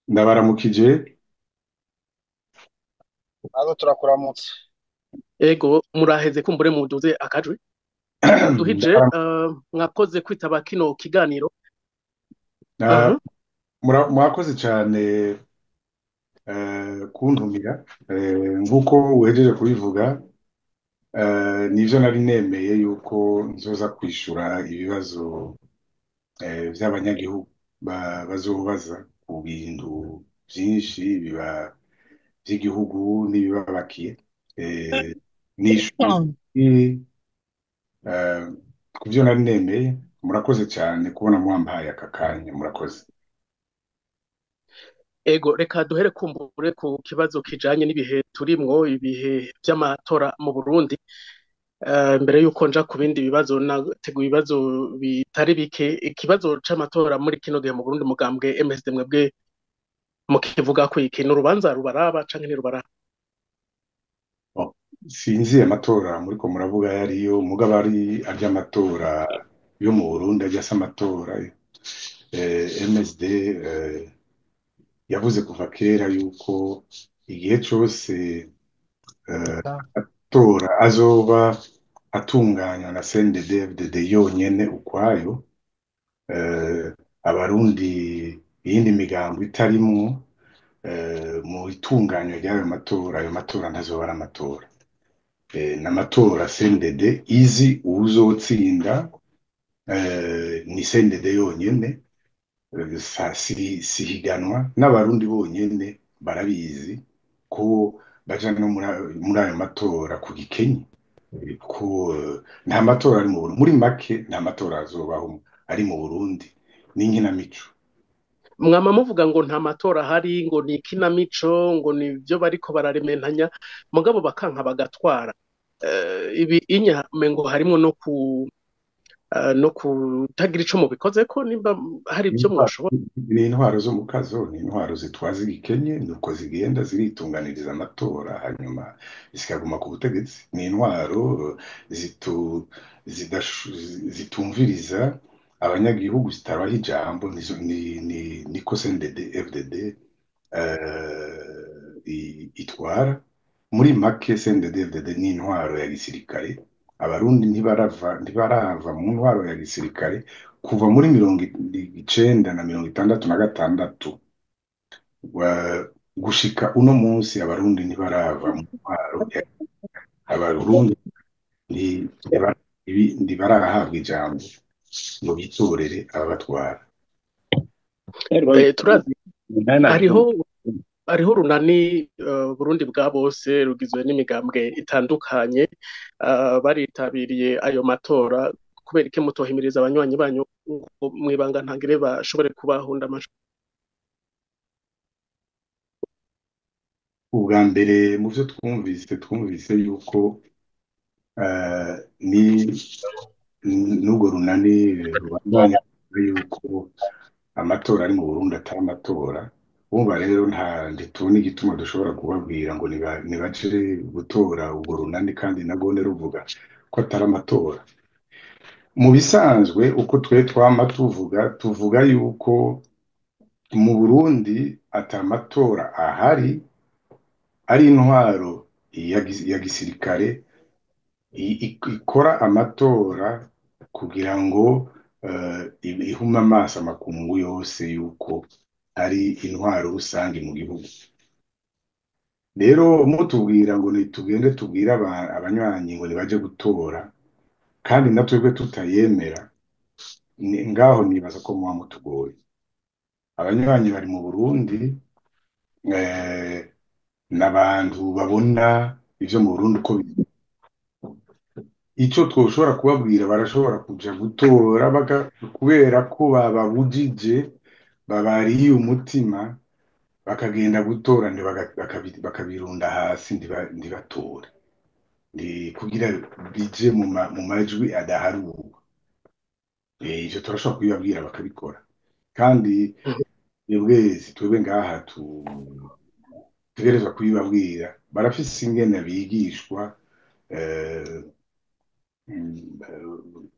Ndabaramukije. Nazo turakuramutse. Ego muraheze kumbure muduze akajwi ndabaduhije Ndabara- mwakoze kwitaba kino kiganiro. Ah, Mhm. mwakoze cyane kuntumira nk'uko uhejeje kubivuga. Nivyo nari nemeye yuko nzoza kwishura ibibazo by'abanyagihugu bazobaza ku bintu byinshi biba by'igihugu n'ibibabakiye. Eh, Nishuye eh, ku byo nari nemeye. Murakoze cyane kubona muwampaye aka kanya, murakoze. Ego reka duhere kumbure ku kibazo kijanye n'ibihe turimwo, ibihe vy'amatora mu Burundi. Mbere yuko nja ku bindi bibazo, nateguye ibibazo bitari bike. Ikibazo c'amatora muri kino gihe mu Burundi, mugambwe MSD mwebwe mukivuga ko iki ni urubanza rubaraba canke ntirubaraba? Oh, sinzi amatora muriko muravuga yariyo mugabo ari ary'amatora yo mu Burundi, ajya asa amatora MSD yavuze kuva kera yuko igihe cose amatora azoba atunganywa na CNDD-FDD yonyene ukwayo, eh, abarundi iyindi migambo itarimwo mu itunganywa ry'ayo matora, ayo matora ntazoba ari amatora. N'amatora CNDD izi uwuzotsinda ni CNDD yonyene. Sihiganwa n'abarundi bonyene barabizi ko baja no muri ayo matora ku gikenyi. Ko nta matora ari mu Burundi, muri make nta matora azobaho ari mu Burundi, n'inkinamico. Mwama muvuga ngo nta matora ahari, ngo ni ikinamico, ngo ni vyo bariko bararementanya, mugabo bakanka bagatwara. Ibi inyamengo harimwo no kutagira ico mubikozeko, nimba hari ivyo mwoshobora. Ni intwaro zo mu kazo, ni intwaro zitwaza igikenye, nuko zigenda ziritunganiriza amatora hanyuma zikaguma ku butegetsi. Ni intwaro zitu, zitumviriza abanyagihugu, zitabaha ijambo. Niko CNDD FDD itwara. Muri make CNDD FDD ni intwaro ya gisirikare. Abarundi ntibarava mu ntwaro ya gisirikare kuva muri 1966 gushika uno munsi. Abarundi ntibarava mu ntwaro abarundi ntibarahabwa ijambo ngo bitorere ababatwara. Turazi hariho hariho urunani Burundi bwa bose rugizwe n'imigambwe itandukanye, baritabiriye ayo matora. Kubera iki mutohimiriza abanywanyi banyu ngo mwibanga ntangire bashobore kubahunda amajwi? Ubwa mbere mu byo twumvise yuko ni n'urwo runani rubandanya yuko amatora ari mu Burundi atari amatora. Bumva rero ntitubona igituma dushobora kubabwira ngo nibaje gutora urwo runani kandi nagone ruvuga ko atari amatora. Mu bisanzwe uko twe twama tuvuga yuko mu Burundi ata matora ahari, ari intwaro ya gisirikare ikora amatora kugira ngo ihume amaso amakungu yose yuko ari intwaro rusange mu gihugu. Rero mutubwira ngo nitugende tubwire abanywanyi ngo nibaje gutora kandi na twebwe tutayemera, ngaho nibaza ko muba mutugoye. Abanywanyi bari mu Burundi, eh, n'abantu babona ivyo mu Burundi uko icyo twoshobora kubabwira, barashobora kuja gutora kubera ko bababujije, babariye umutima, bakagenda gutora bakabirunda hasi ntibatore, kugira bije mu majwi adaharurwa. Ivyo turashobora kubibabwira bakabikora, kandi twebwe ngaha tutegerezwa kubibabwira. Barafise ingene bigishwa eh,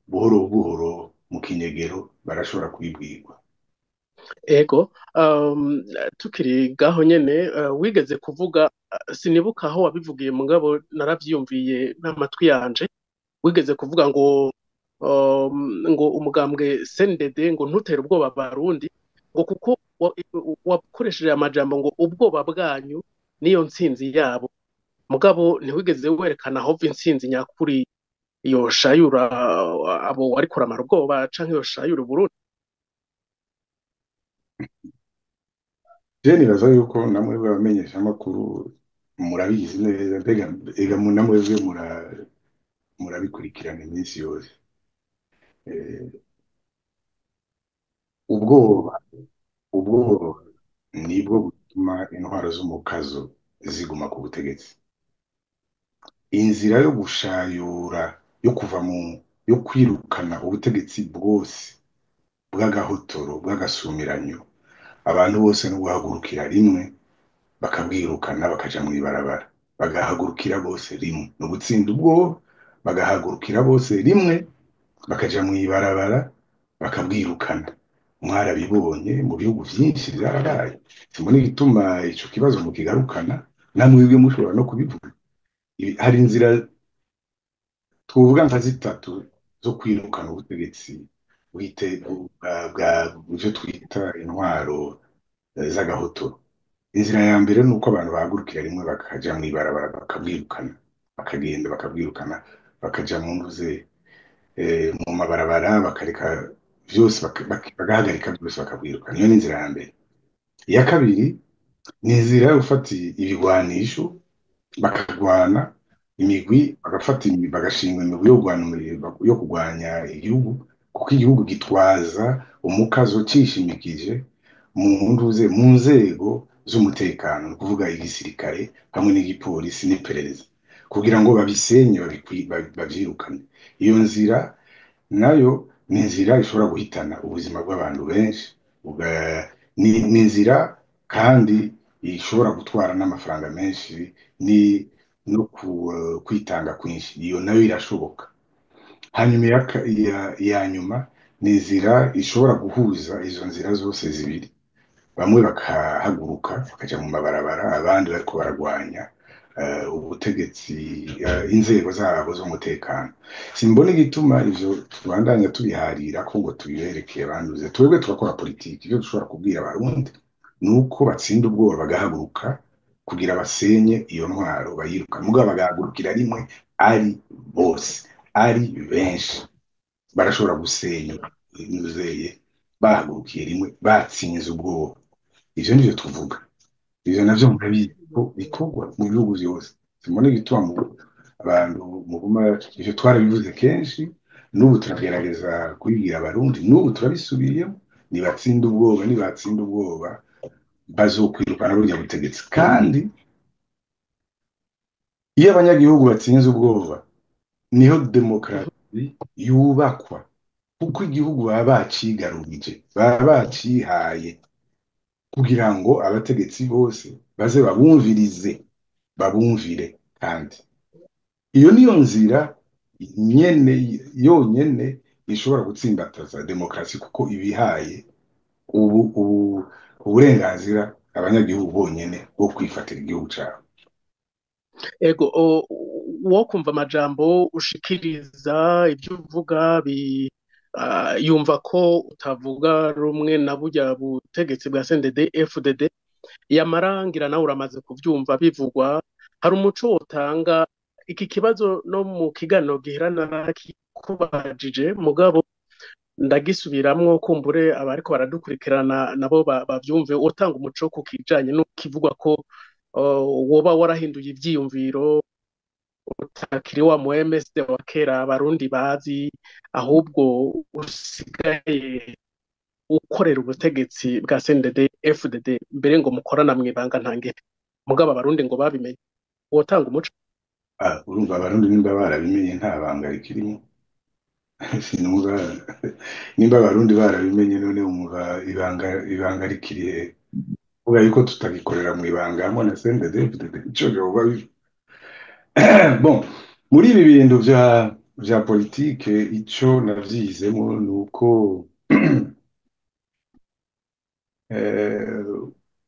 buhoro buhoro mu kinyegero, barashobora kubibwirwa. ego tukiri gaho nyene wigeze kuvuga sinibuka aho wabivugiye mugabo naravyiyumviye n'amatwi yanje wigeze kuvuga ngo umugambwe CNDD ngo ntutere ubwoba abarundi ngo kuko wakoresheje amajambo ngo ubwoba bwanyu niyo ntsinzi yabo mugabo ntiwigeze werekana aho intsinzi nyakuri yoshayura abo wariko uramara ubwoba canke yoshayura Uburundi. Je nibaza yuko namwe b'abamenyeshamakuru murabizi neza mbega ega namwebwe murabikurikirana iminsi yose. Eh, ubwoba ubwoba nibwo butuma intwaro z'umukazo ziguma ku butegetsi. Inzira yo gushayura yo kuva yo kwirukana ubutegetsi bwose bw'agahotoro bw'agasumiranyo abantu bose no guhagurukira rimwe bakabwirukana bakaja mu ibarabara bagahagurukira bose rimwe no gutsinda ubwoba bagahagurukira bose rimwe bakaja mu ibarabara bakabwirukana. Mwarabibonye mu bihugu vyinshi byarabaye, simbona igituma ico kibazo mukigarukana namwebwe mushobora no kubivuga. Hari inzira twovuga nka zitatu zo kwirukana ubutegetsi bwite bwa byo twita intwaro z'agahotoro. Inzira ya mbere ni uko abantu bahagurukira rimwe bakaja mu ibarabara bakabwirukana bakagenda bakabwirukana bakaja mu ntuze mu mabarabara bakareka byose bagahagarika byose bakabwirukana. Iyo ni inzira ya mbere. Iya kabiri ni inzira yo gufata ibigwanisho bakagwana imigwi bagafata bagashinga imigwi yo kurwanya igihugu kuko igihugu gitwaza umukazo cishimikije mu nzego z'umutekano ni ukuvuga igisirikare hamwe n'igipolisi n'iperereza kugira ngo babisenye bavyirukane. Iyo nzira nayo ni inzira ishobora guhitana ubuzima bw'abantu benshi ni inzira kandi ishobora gutwara n'amafaranga menshi ni no kwitanga kwinshi. Iyo nayo irashoboka. Hanyuma ya nyuma ni inzira ishobora guhuza izo nzira zose zibiri, bamwe bakahaguruka bakaja mu mabarabara abandi bariko baragwanya ubutegetsi inzego zabo z'umutekano. Simbona igituma ivyo tubandanya tubiharira ko ngo tubiberekeye banduze twebwe turakora politiki. Ivyo dushobora kubwira abarundi ni uko batsinda ubwoba bagahaguruka kugira basenye iyo ntwaro bayiruka mugabo bagahagurukira rimwe ari bose ari benshi barashobora gusenya inuzeye bahagurukiye rimwe batsinze ubwoba. Ivyo nivyo tuvuga, ivyo navyo murabizi ko bikorwa mu bihugu vyose. Simbona igituma abantu muguma ivyo twarabivuze kenshi n'ubu turagerageza kubibwira abarundi n'ubu turabisubiyemo nibatsinda ubwoba bazokwirukana burya butegetsi. Kandi iyo abanyagihugu batsinze ubwoba niho demokarasi yubakwa kuko igihugu baba bacigarurije baba bacihaye kugira ngo abategetsi bose baze babumvire. Kandi iyo niyo nzira nyene yonyene ishobora gutsimbataza demokarasi kuko ibihaye uburenganzira abanyagihugu bonyene bwo kwifatira igihugu cabo. Ego wo kumva amajambo ushikiriza ibyo uvuga yumva ko utavuga rumwe na burya butegetsi bwa CNDD FDD yamarangira nawe uramaze kuvyumva bivugwa. Hari umuco wotanga iki kibazo no mu kiganiro giherana kikubajije mugabo ndagisubiramwo kumbure abariko baradukurikirana nabo bavyumve utanga umuco ku kijanye no kivugwa ko woba warahinduye ivyiyumviro utakiri wa mu MSD wa kera abarundi bazi ahubwo usigaye ukorera ubutegetsi bwa CNDD FDD mbere ngo mukorana mwibanga ntangere mugabo abarundi ngo babimenye wotanga umuco. Urumva abarundi nimba barabimenye nta banga rikirimo. Sinumva nimba abarundi barabimenye none umva ibanga rikirihe uvuga yuko tutagikorera mu ibanga hamwe na CNDD ico byoba bon muri ibi bintu vya politike ico navyizemo nuko eh,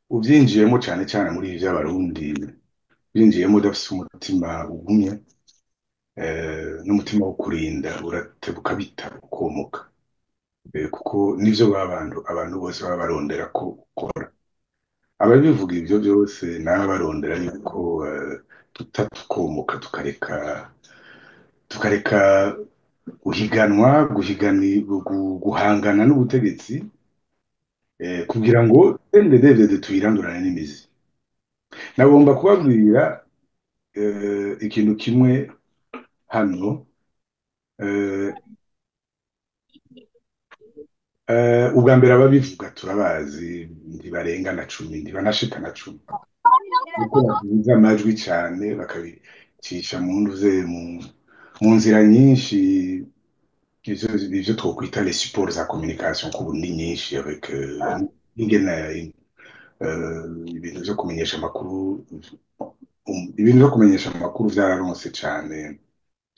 ubyinjiyemo cyane cyane muri ibi by'abarundi byinjiyemo udafite umutima ugumye n'umutima wo kurinda uratebuka bita ukomoka. Kuko nivyo abantu bose baba barondera ko ukora. Ababivuga ibyo byose nabo barondera yuko tutatukomoka tukareka guhangana n'ubutegetsi kugira ngo ndedevede tuyirandurane n'imizi. Nagomba kubabwira ikintu kimwe hano. Ubwa mbere ababivuga turabazi, ntibarenga na 10, ntibanashika na 10, kuko bavuza amajwi cyane bakabicisha mu nzira nyinshi, ivyo twokwita les supports za communication ku bundi nyinshi avec ingena ibintu vyo kumenyesha amakuru. Ibintu vyo kumenyesha amakuru vyararonse cyane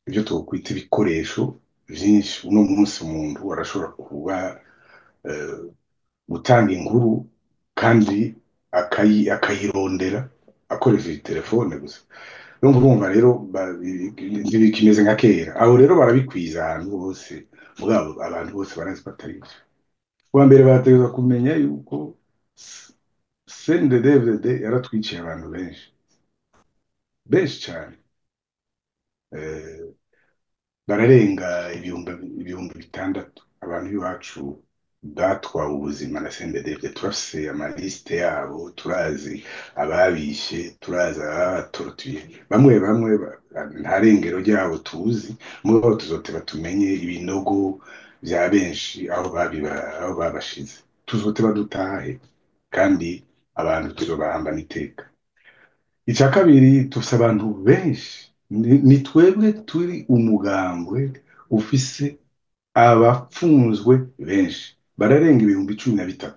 ivyo twokwita ibikoresho vyinshi. Uno munsi umuntu arashobora kuba gutanga inkuru kandi akayirondera akoresheje telefone gusa. Urumva rero ntibikimeze nka kera. Aho rero barabikwiza ahantu hose, mugabo abantu bose barazi ko atari byo. Uwa mbere barategerezwa kumenya yuko CNDD-FDD yaratwiciye abantu benshi cyane. Bararenga ibihumbi 6 abantu b'iwacu batwawe ubuzima na CNDD-FDD. Turafise amaliste yabo, turazi ababishe, turazi abatortuye, bamwe nta rengero ryabo tuzi, mugabo tuzoteba tumenye ibinogo vya benshi aho babashize, tuzoteba dutahe kandi abantu tuzobahambana iteka. Ica kabiri, tufise abantu benshi, ni twebwe turi umugambwe ufise abapfunzwe benshi, bararenga ibihumbi 13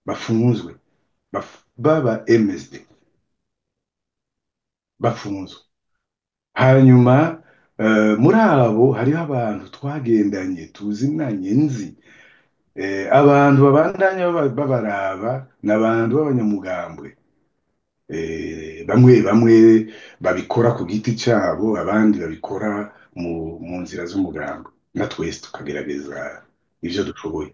bafunzwe, baba MSD bafunzwe. Hanyuma muri abo hariho abantu twagendanye tuzinanye nzi, abantu babandanya babaraba n'abantu b'abanyamugambwe. Bamwe babikora ku giti cyabo, abandi babikora mu nzira z'umugambi, na twese tukagerageza ivyo dushoboye.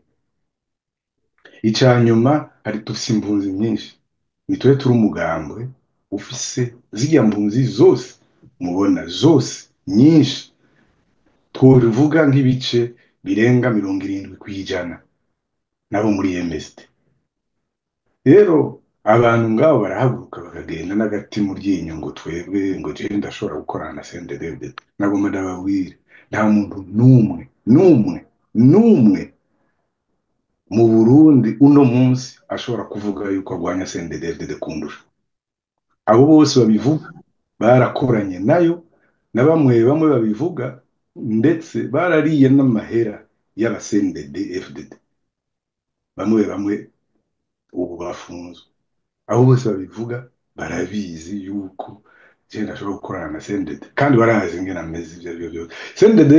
Icanyuma, hari dufise impunzi nyinshi, nitwe turi umugambwe ufise zirya mpunzi zose mubona, zose nyinshi, twovuga nk'ibice birenga 70% nabo muri MSD. Rero abantu ngabo barahaguruka bakagenda n'agati mu ryinyo ngo twebwe ngo je ndashobora gukorana na CNDD-FDD. Nagomba ndababwire, nta muntu n'umwe mu Burundi uno munsi ashobora kuvuga yuko agwanya CNDD-FDD kundusha. Abo bose babivuga barakoranye nayo, na bamwe babivuga ndetse barariye n'amahera y'aba CNDD-FDD. Bamwe ubu bafunzwe. Abo bose babivuga barabizi yuko je ndashobora gukorana na CNDD, kandi barazi ingene ameze ivyo byose. CNDD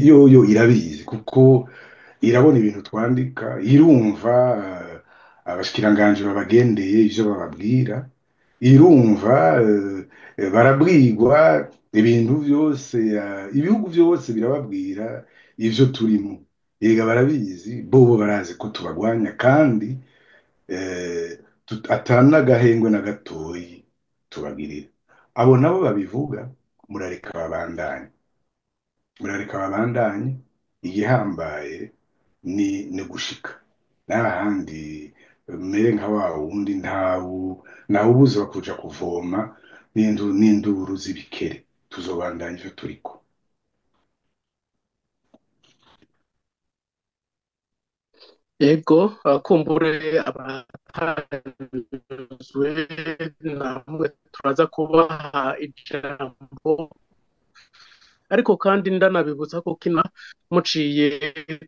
yo irabizi kuko irabona ibintu twandika, irumva abashikiranganje babagendeye ivyo bababwira, irumva barabwirwa ibintu byose, ibihugu byose birababwira ivyo turimo. Yega barabizi, bobo barazi ko tubagwanya kandi atana gahengwe na gatoyi tubagirira. Abo nabo babivuga, murareka babandanye. Igihambaye ni gushika n'ahandi mere nka wa wundi ntawubuza kuja kuvoma n'induru z'ibikere. Tuzobandanya ivyo turiko. Ego, kumbure abatanzwe namwe turaza kubaha ijambo, ariko kandi ndanabibutsa ko kina muciye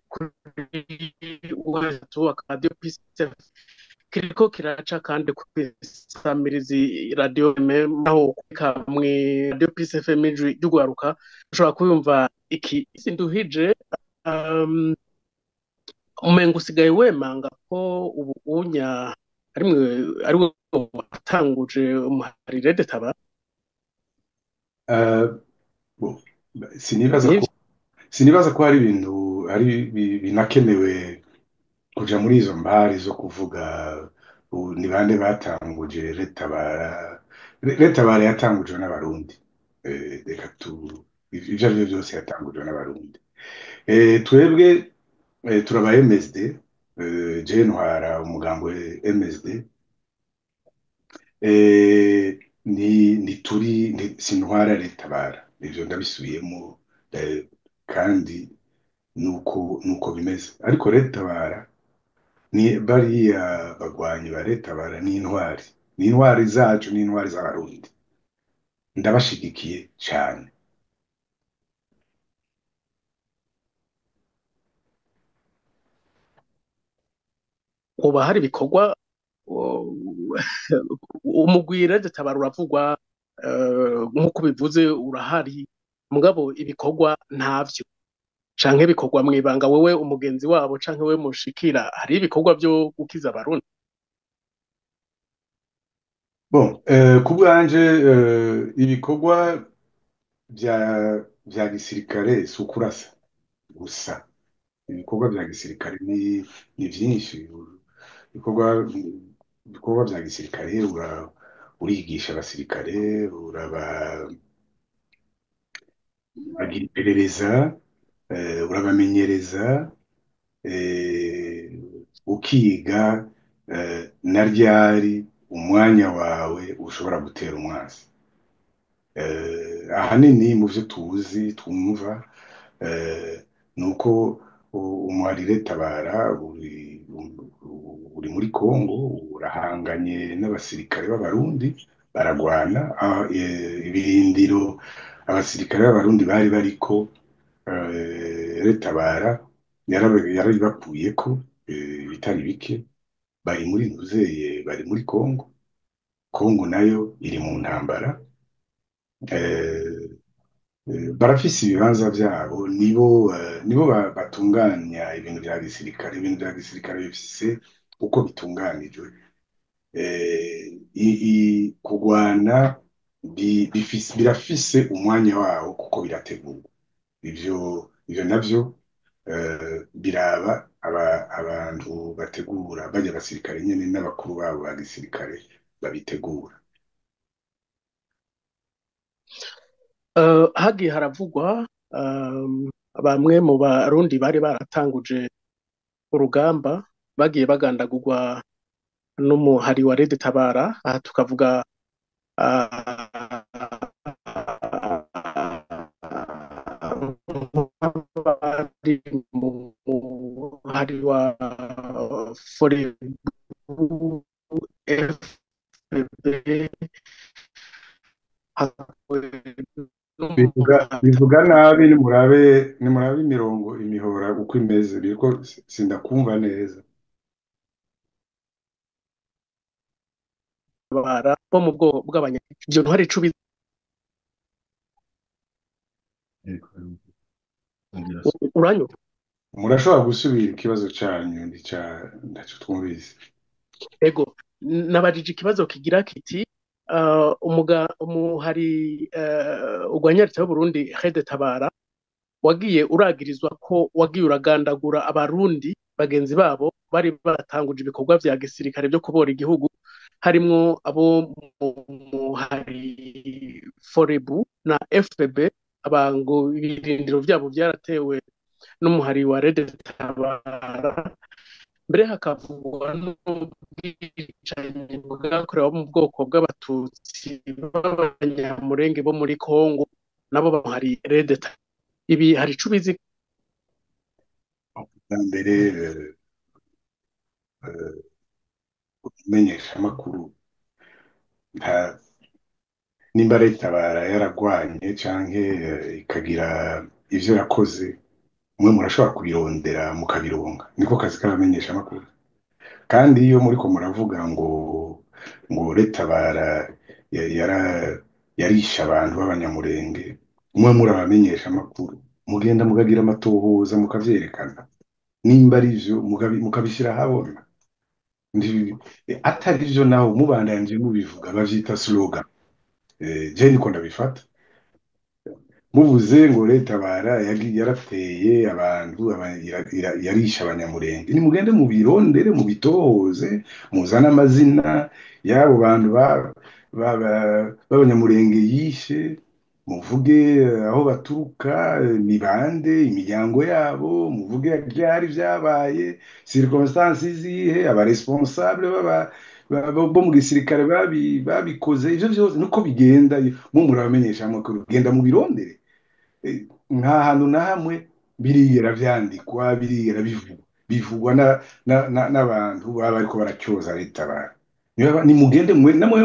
kuri website wa Radio Peace kiriko kiraca kandi kwisamirizi radio naho kamwe Radio Peace FM ry'ugwaruka ushobora kuyumva iki sinduhije umenga usigaye wemanga ko ubu unya ari we watanguje umuharire detaba Eh, bo, sinibaza ko nivyo sinibaza ko hari ibintu binakenewe kuja muri izo mbari zo kuvuga ni bande batanguje retabara. Retabara yatangujwe n'abarundi. Reka ivyo ari byo byose yatangujwe n'abarundi. Twebwe turaba MSD. Je ntwara umugambo wa MSD. Sintwara retabara, ivyo ndabisubiyemo. Kandi nuko bimeze, ariko retabara ni bariya bagwanyi ba retabara n'intwari zacu, n'intwari z'abarundi, ndabashigikiye cyane. hoba hari ibikorwa umugwire detaba uravugwa nk'uko bivuze urahari mugabo ibikorwa ntavyo canke bikorwa mwibanga wewe umugenzi wabo canke wewe mushikira hari ibikorwa byo gukiza abarundi. Bon, ku bwanje ibikorwa bya bya gisirikare si ukurasa gusa. Ibikorwa bya gisirikare ni byinshi. ibikorwa ibikorwa bya gisirikare, urigisha abasirikare, uragira iperereza, urabamenyereza, ukiga na ryari umwanya wawe ushobora gutera umwansi. Ahanini mu byo tuzi twumva ni uko umuharire tabara uri muri Kongo, urahanganye n'abasirikare b'abarundi, baragwana. Ibirindiro abasirikare b'abarundi bari bariko, retabara yarabibakuyeko bitari bike. Bari muri Nuzeye, bari muri Kongo. Kongo nayo iri mu ntambara. Barafise ibibanza byabo, nibo batunganya ibintu bya gisirikare. Ibintu bya gisirikare bifise uko bitunganijwe. Kugwana birafise umwanya wawo kuko birategurwa. ivyo ivyo navyo biraba abantu bategura, bajya abasirikare nyene n'abakuru babo ba gisirikare babitegura. Hagiye haravugwa bamwe mu barundi bari baratanguje urugamba bagiye bagandagurwa n'umuhari wa Red Tabara. Aha tukavuga bari mu muhari wa Forebu FPB Bivuga nabi, nimurabe imirongo imihora uko imeze, biriko sindakumva neza. bara bo mu bwoko bw'abanya ivyo ntwari icubi uranyumva. Murashobora gusubira ikibazo canyu ndaco twumvise. Ego nabajije ikibazo kigira kiti umuhari urwanya leta y'Uburundi Red Tabara wagiye uragirizwa ko wagiye uragandagura abarundi bagenzi babo bari batanguje ibikorwa vya gisirikare byo kubora igihugu, harimwo abo muhari Forebu na FPB. Abango ibirindiro vyabo vyaratewe n'umuhari wa Red Tabara, mbere hakavugwa n'ubwicanyi bwakorewe mu bwoko bw'abatutsi b'abanyamurenge bo muri Kongo, nabo bamuhari Red Tabara. Ibi hari ico ubizi? Mbere kumenyesha amakuru, nta nimba Tabara yaragwanye canke ikagira ivyo yakoze, mwe murashobora kubirondera mukabironka. Niko kazi k'abamenyesha amakuru. Kandi iyo muriko muravuga ngo Tabara yarisha abantu b'abanyamurenge, mwe murabamenyesha amakuru, mugenda mukagira amatohoza mukavyerekana. nimba ari byo mukabishyira ahabona. Atari byo naho mubandanje mubivuga bavyita slogan. Je niko ndabifata. Muvuze ngo leta bara yarateye abantu yarisha abanyamurenge, nimugende mubirondere mubitohoze, muzane amazina y'abo bantu b'abanyamurenge yishe, muvuge aho baturuka, ni bande, imiryango yabo, muvuge byari byabaye, circonstances zihe, aba responsable bo mu gisirikare babikoze, ivyo vyose nuko bigenda mu murabamenyesha amakuru, genda mubirondere. Nta hantu na hamwe birigera vyandikwa, birigera bivugwa n'abantu baba bariko baracyoza leta bara. Nimugende namwe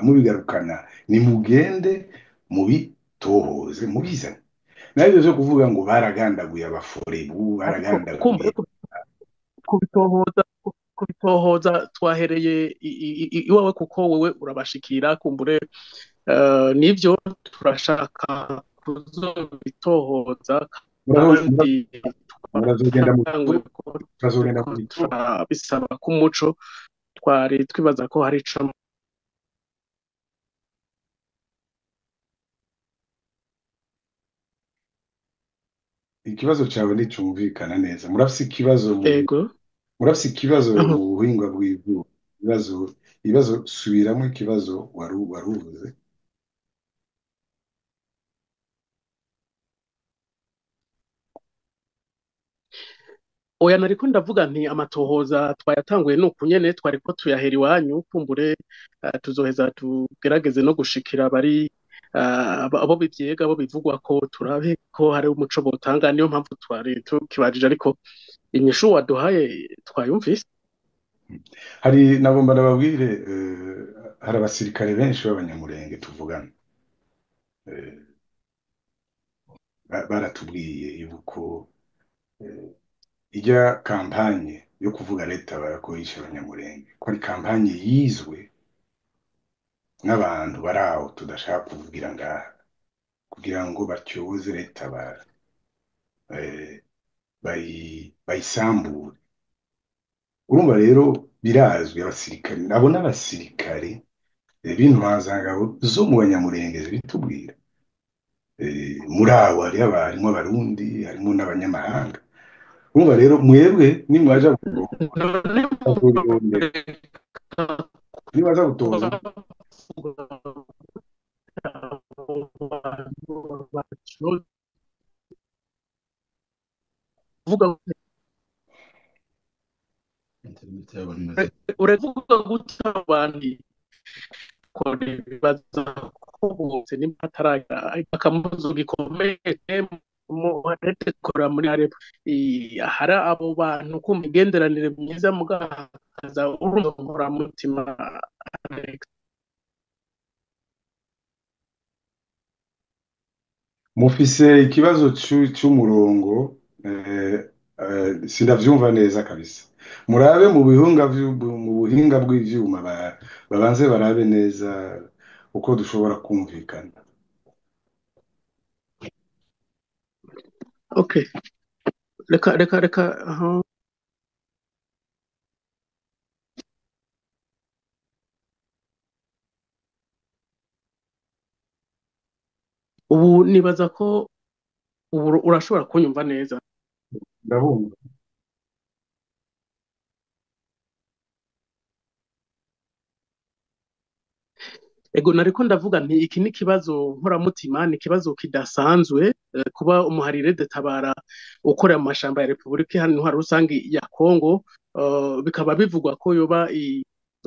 mubigarukana, nimugende mubitohoze mubizane. Nabyo vyo kuvuga ngo baragandaguye abaforebu, ariko kumva baragandaguye. kubitohoza kubitohoza twahereye iwawe kuko wewe urabashikira kumbure nivyo turashaka kuzobitohoza kandi Murazogenda turiko turabisaba k'umuco twari twibaza ko hari ico ikibazo cawe nticumvikana neza. ego Murafise ikibazo aho mu buhinga bw'ivyuma. Ibibazo ibibazo subiramwo ikibazo waruvuze. oya nariko ndavuga nti amatohoza twayatanguye nuku nyene twariko tuyahera iwanyu kumbure tuzoheza tugerageze no gushikira bari abo bivyega abo bivugwa ko turabe ko hari umuco botanga niyo mpamvu twari tukibajije ariko inyishu waduhaye twayumvise. Hari nagomba nababwire, hari abasirikare benshi b'abanyamurenge tuvugana, eh, baratubwiye yuko ijya kampanye yo kuvuga leta barakoresha abanyamurenge ko ari kampanye yizwe n'abantu bari aho tudashaka kuvugira ngaha, kugira ngo batyoze leta bayisambure. Urumva rero birazwi abasirikare, abo n'abasirikare b'intwazangabo zo mu banyamurenge zibitubwira. Muri abo harimo abarundi, harimo n'abanyamahanga. Urumva rero mwebwe nimwaja nibaza gutoza uravuga gutya abandi kora ibibazo ko bose nimba ataragira akamuzo gikomeye muharetekora muri harep hari abo bantu kumva imigenderanire myiza mugahakaza urumva mutima Alex. mufise ikibazo c'umurongo, sindavyumva neza kabisa. Murabe mu buhinga bw'ivyuma babanze barabe neza uko dushobora kumvikana. Okay, reka ubu nibaza ko ubu urashobora kunyumva neza. Ndabumva. Ego nariko ndavuga nti iki ni kibazo nkoramutima, ni kibazo kidasanzwe kuba umuharire detabara ukorera mu mashamba ya Republika hano intwaro rusangi ya Kongo, bikaba bivugwa ko yoba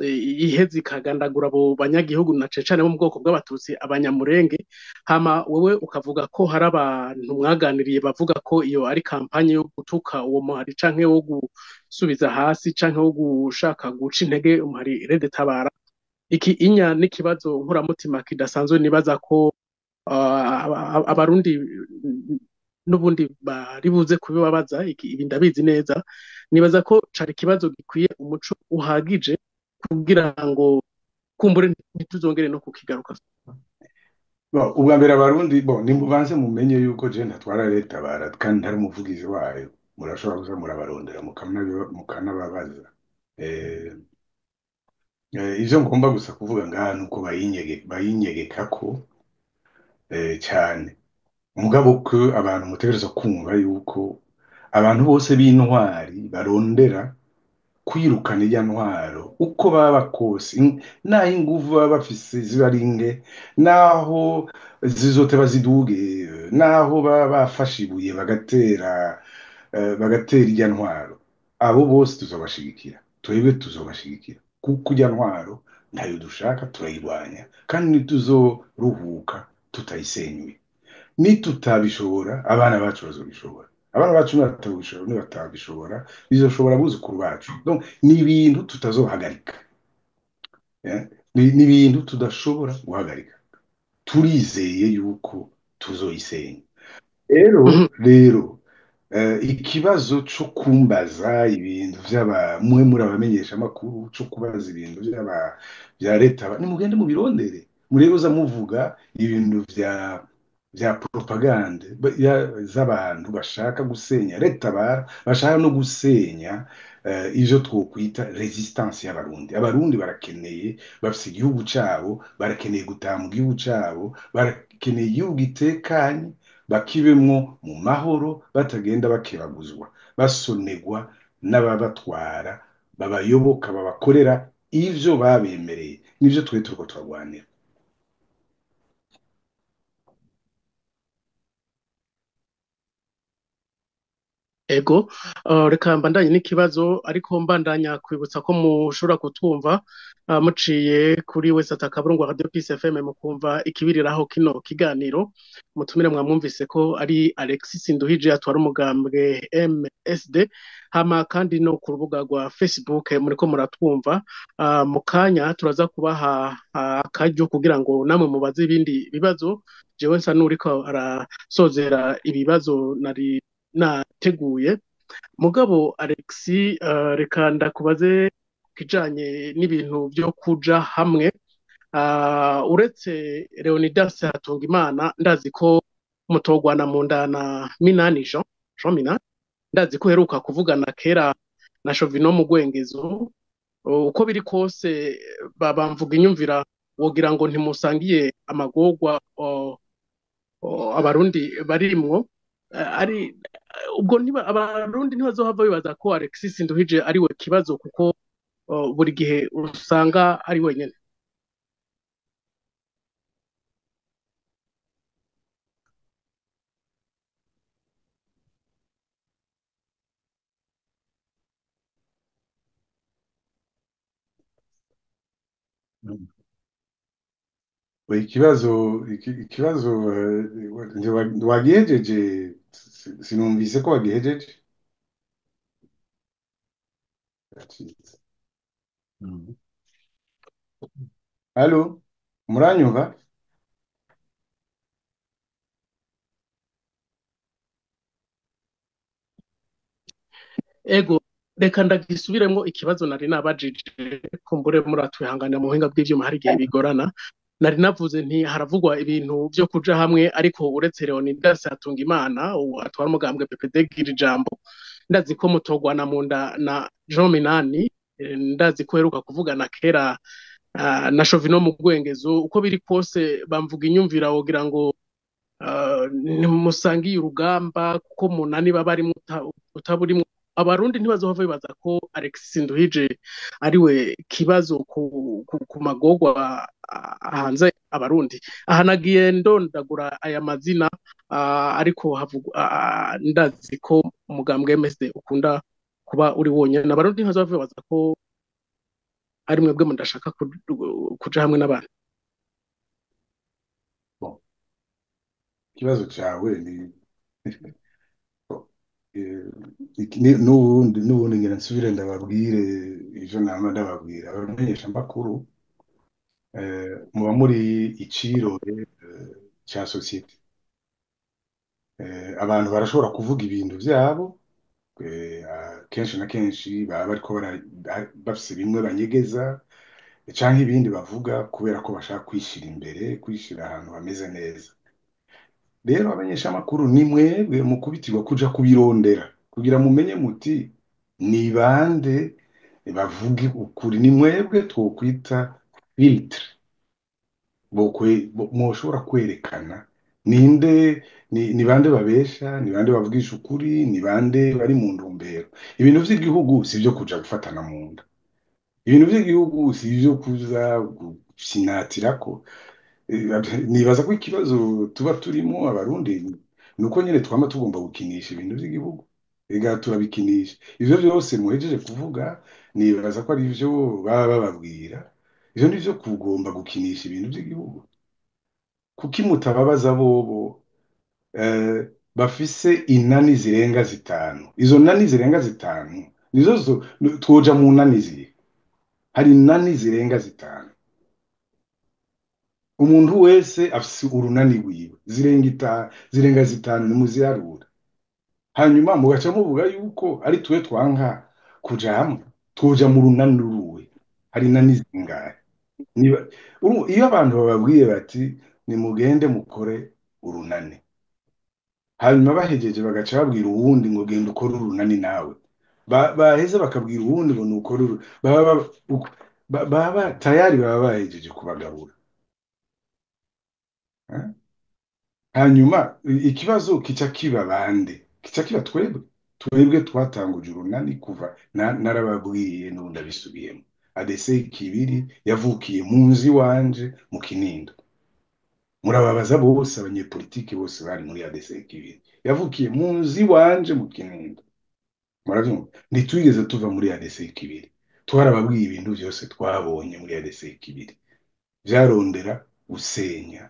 iheze ikagandagura abo banyagihugu na cecane bo mu bwoko bw'abatutsi abanyamurenge, hama wewe ukavuga ko hari abantu mwaganiriye bavuga ko iyo ari kampanye yo gutuka uwo muhari canke wo gusubiza hasi canke wo gushaka guca intege umuharire detabara. Iki inya n'ikibazo nkuramutima kidasanzwe nibaza ko abarundi n'ubundi bari buze kubibabaza ibi ndabizi neza, nibaza ko cari ikibazo gikwiye umuco uhagije kugira ngo kumbure ntituzongere no kukigaruka. Ubwa mbere abarundi nimubanze mumenye yuko je ntatwara leta bara kandi ntari umuvugizi wayo. murashobora kuza murabarondera mukanababaza. Eh, ivyo ngomba gusa kuvuga ngaha nuko bayinyegekako cyane. Mugabo ko abantu mutegereza kumva yuko abantu bose b'intwari barondera kwirukana ijya ntwaro uko baba kose, naho inguvu baba bafise ziba ari nke, naho zizoteba ziduge, naho baba bafashe ibuye bagatera ijya ntwaro, abo bose tuzobashigikira, twebwe tuzobashigikira kuko ijya ntwaro ntayo dushaka, turayirwanya kandi ntituzoruhuka tutayisenyuye. Nitutabishobora abana bacu bazobishobora, abana bacu nibatabishobora bizoshobora abuzukuru bacu. Donc ni ibintu tutazohagarika, ni ibintu tudashobora guhagarika, turizeye yuko tuzoyisenya. Rero ikibazo cyo kumbaza ibintu mwe muri abamenyesha amakuru, cyo kubaza ibintu bya leta, nimugende mubirondere, murebe muvuga ibintu bya propagande z'abantu bashaka gusenya leta, bashaka no gusenya ivyo twokwita resistance y'abarundi. Abarundi barakeneye, bafise igihugu cabo, barakeneye gutaha mu gihugu cabo, barakeneye igihugu gitekanye, bakibemwo mu mahoro, batagenda bakebaguzwa, basonegwa n'ababatwara, babayoboka, babakorera ivyo babemereye. Nivyo twe turiko turagwanira. Ego, reka mbandanye n'ikibazo ariko mbandanya kwibutsa ko mushobora kutwumva muciye kuri wesat akaburungu Radio Peace FM mukumva ikibiriraho kino kiganiro. Mutumire mwamwumvise ko ari Alexis Nduhije atwara umugambwe MSD, hama kandi no ku rubuga rwa Facebook muriko muratwumva. Mu kanya turaza kubaha akaryo kugira ngo namwe mubaze ibindi bibazo. Jewe nsa n'uriko arasozera ibibazo nari nateguye. Mugabo Alexi, reka ndakubaze kijanye n'ibintu byo kuja hamwe. Uretse Leonidas Hatungimana, ndazi ko mutogwana mu ndana Minani Jean Minani, ndazi ko heruka kuvugana kera na Shovino mu Gwengezo. Uko biri kose babamvuga inyumvira, wogira ngo ntimusangiye amagorwa abarundi barimwo. Ari ubwo abarundi ntibazohava bibaza ko Alexis Nduhije ari we kibazo, kuko buri gihe usanga ari wenyene. Ikibazo wagihejeje, sinumvise ko wagihejeje. Halo, muranyumva? Ego, reka ndagisubiremo ikibazo nari nabajije, kumbure muratwihanganira mu buhinga bw'ivyuma hari igihe bigorana. Nari navuze nti haravugwa ibintu byo kuja hamwe, ariko uretse Leonidas Hatungimana atwara umugambwe PPD gira ijambo, ndazi ko mutogwana mu nda na Jean Minani, ndazi ko heruka kuvugana kera na Shovino mu Gwengezo. Uko biri kose bamvuga inyumvira, wogira ngo ntimusangiye urugamba, kuko munani baba ari utaburimwo. Abarundi ntibazohava bibaza ko Alexis Nduhije ari we kibazo ku magorwa hanze abarundi. Aha nagiye ndondagura aya mazina, ariko ndazi ko umugambwe MSD ukunda kuba uri wonyene. Abarundi ntibazohava bibaza ko ari mwebwe mudashaka kuja hamwe n'abantu. Ikibazo cyawe n'ubundi ngira nsubire ndababwire ivyo nama ndababwira abamenyesha amakuru. Muba muri icirore ca societe. Abantu barashobora kuvuga ibintu vyabo, kenshi na kenshi baba bariko bafise bimwe banyegeza canke ibindi bavuga kubera ko bashaka kwishira imbere, kwishira ahantu hameze neza. Rero abamenyesha amakuru ni mwebwe mukubitirwa kuja kubirondera, kugira mumenye muti ni bande bavuge ukuri, ni mwebwe twokwita filtre mwoshobora kwerekana ninde, ni bande babesha, ni bande bavugisha ukuri, ni bande bari mu ntumbero. Ibintu vy'igihugu si vyo kuja gufatana mu nda, ibintu vy'igihugu si ivyo kuza gufinatirako. Nibaza ko ikibazo tuba turimo abarundi ni uko nyine twama tugomba gukinisha ibintu by'igihugu, ega turabikinisha ivyo vyose muhejeje kuvuga. Nibaza ko ari vyo baba bababwira, ivyo ni vyo kugomba gukinisha ibintu by'igihugu. Kuki mutababaza bobo bafise inani zirenga zitanu? Izo nani zirenga zitanu nizo twoja mu nani zihe? Hari inani zirenga zitanu, umuntu wese afise urunani rwiwe zirenga zitanu, nimuziharura. Hanyuma mugaca muvuga yuko ari twe twanka kuja hamwe, twoja mu runani ruruwe? Hari inani zingahe? Iyo abantu bababwiye bati nimugende mukore urunani, hanyuma bahejeje bagaca babwira uwundi ngo genda ukore urunani nawe, baheze bakabwira uwundi ngo nukore baba tayari baba bahejeje kubagabura. Hanyuma ikibazo kica kiba bande? Kica kiba twebwe twatanguje urunani kuva narababwiye n'ubundi abisubiyemo. ADC Kibiri yavukiye mu nzi wanje mu Kinindo. Murababaza bose abanyepolitiki bose bari muri ADC Kibiri, yavukiye mu nzi wanje mu Kinindo. Muravyumva, ntitwigeze tuva muri ADC Kibiri. Twarababwiye ibintu byose twabonye muri ADC Kibiri vyarondera gusenya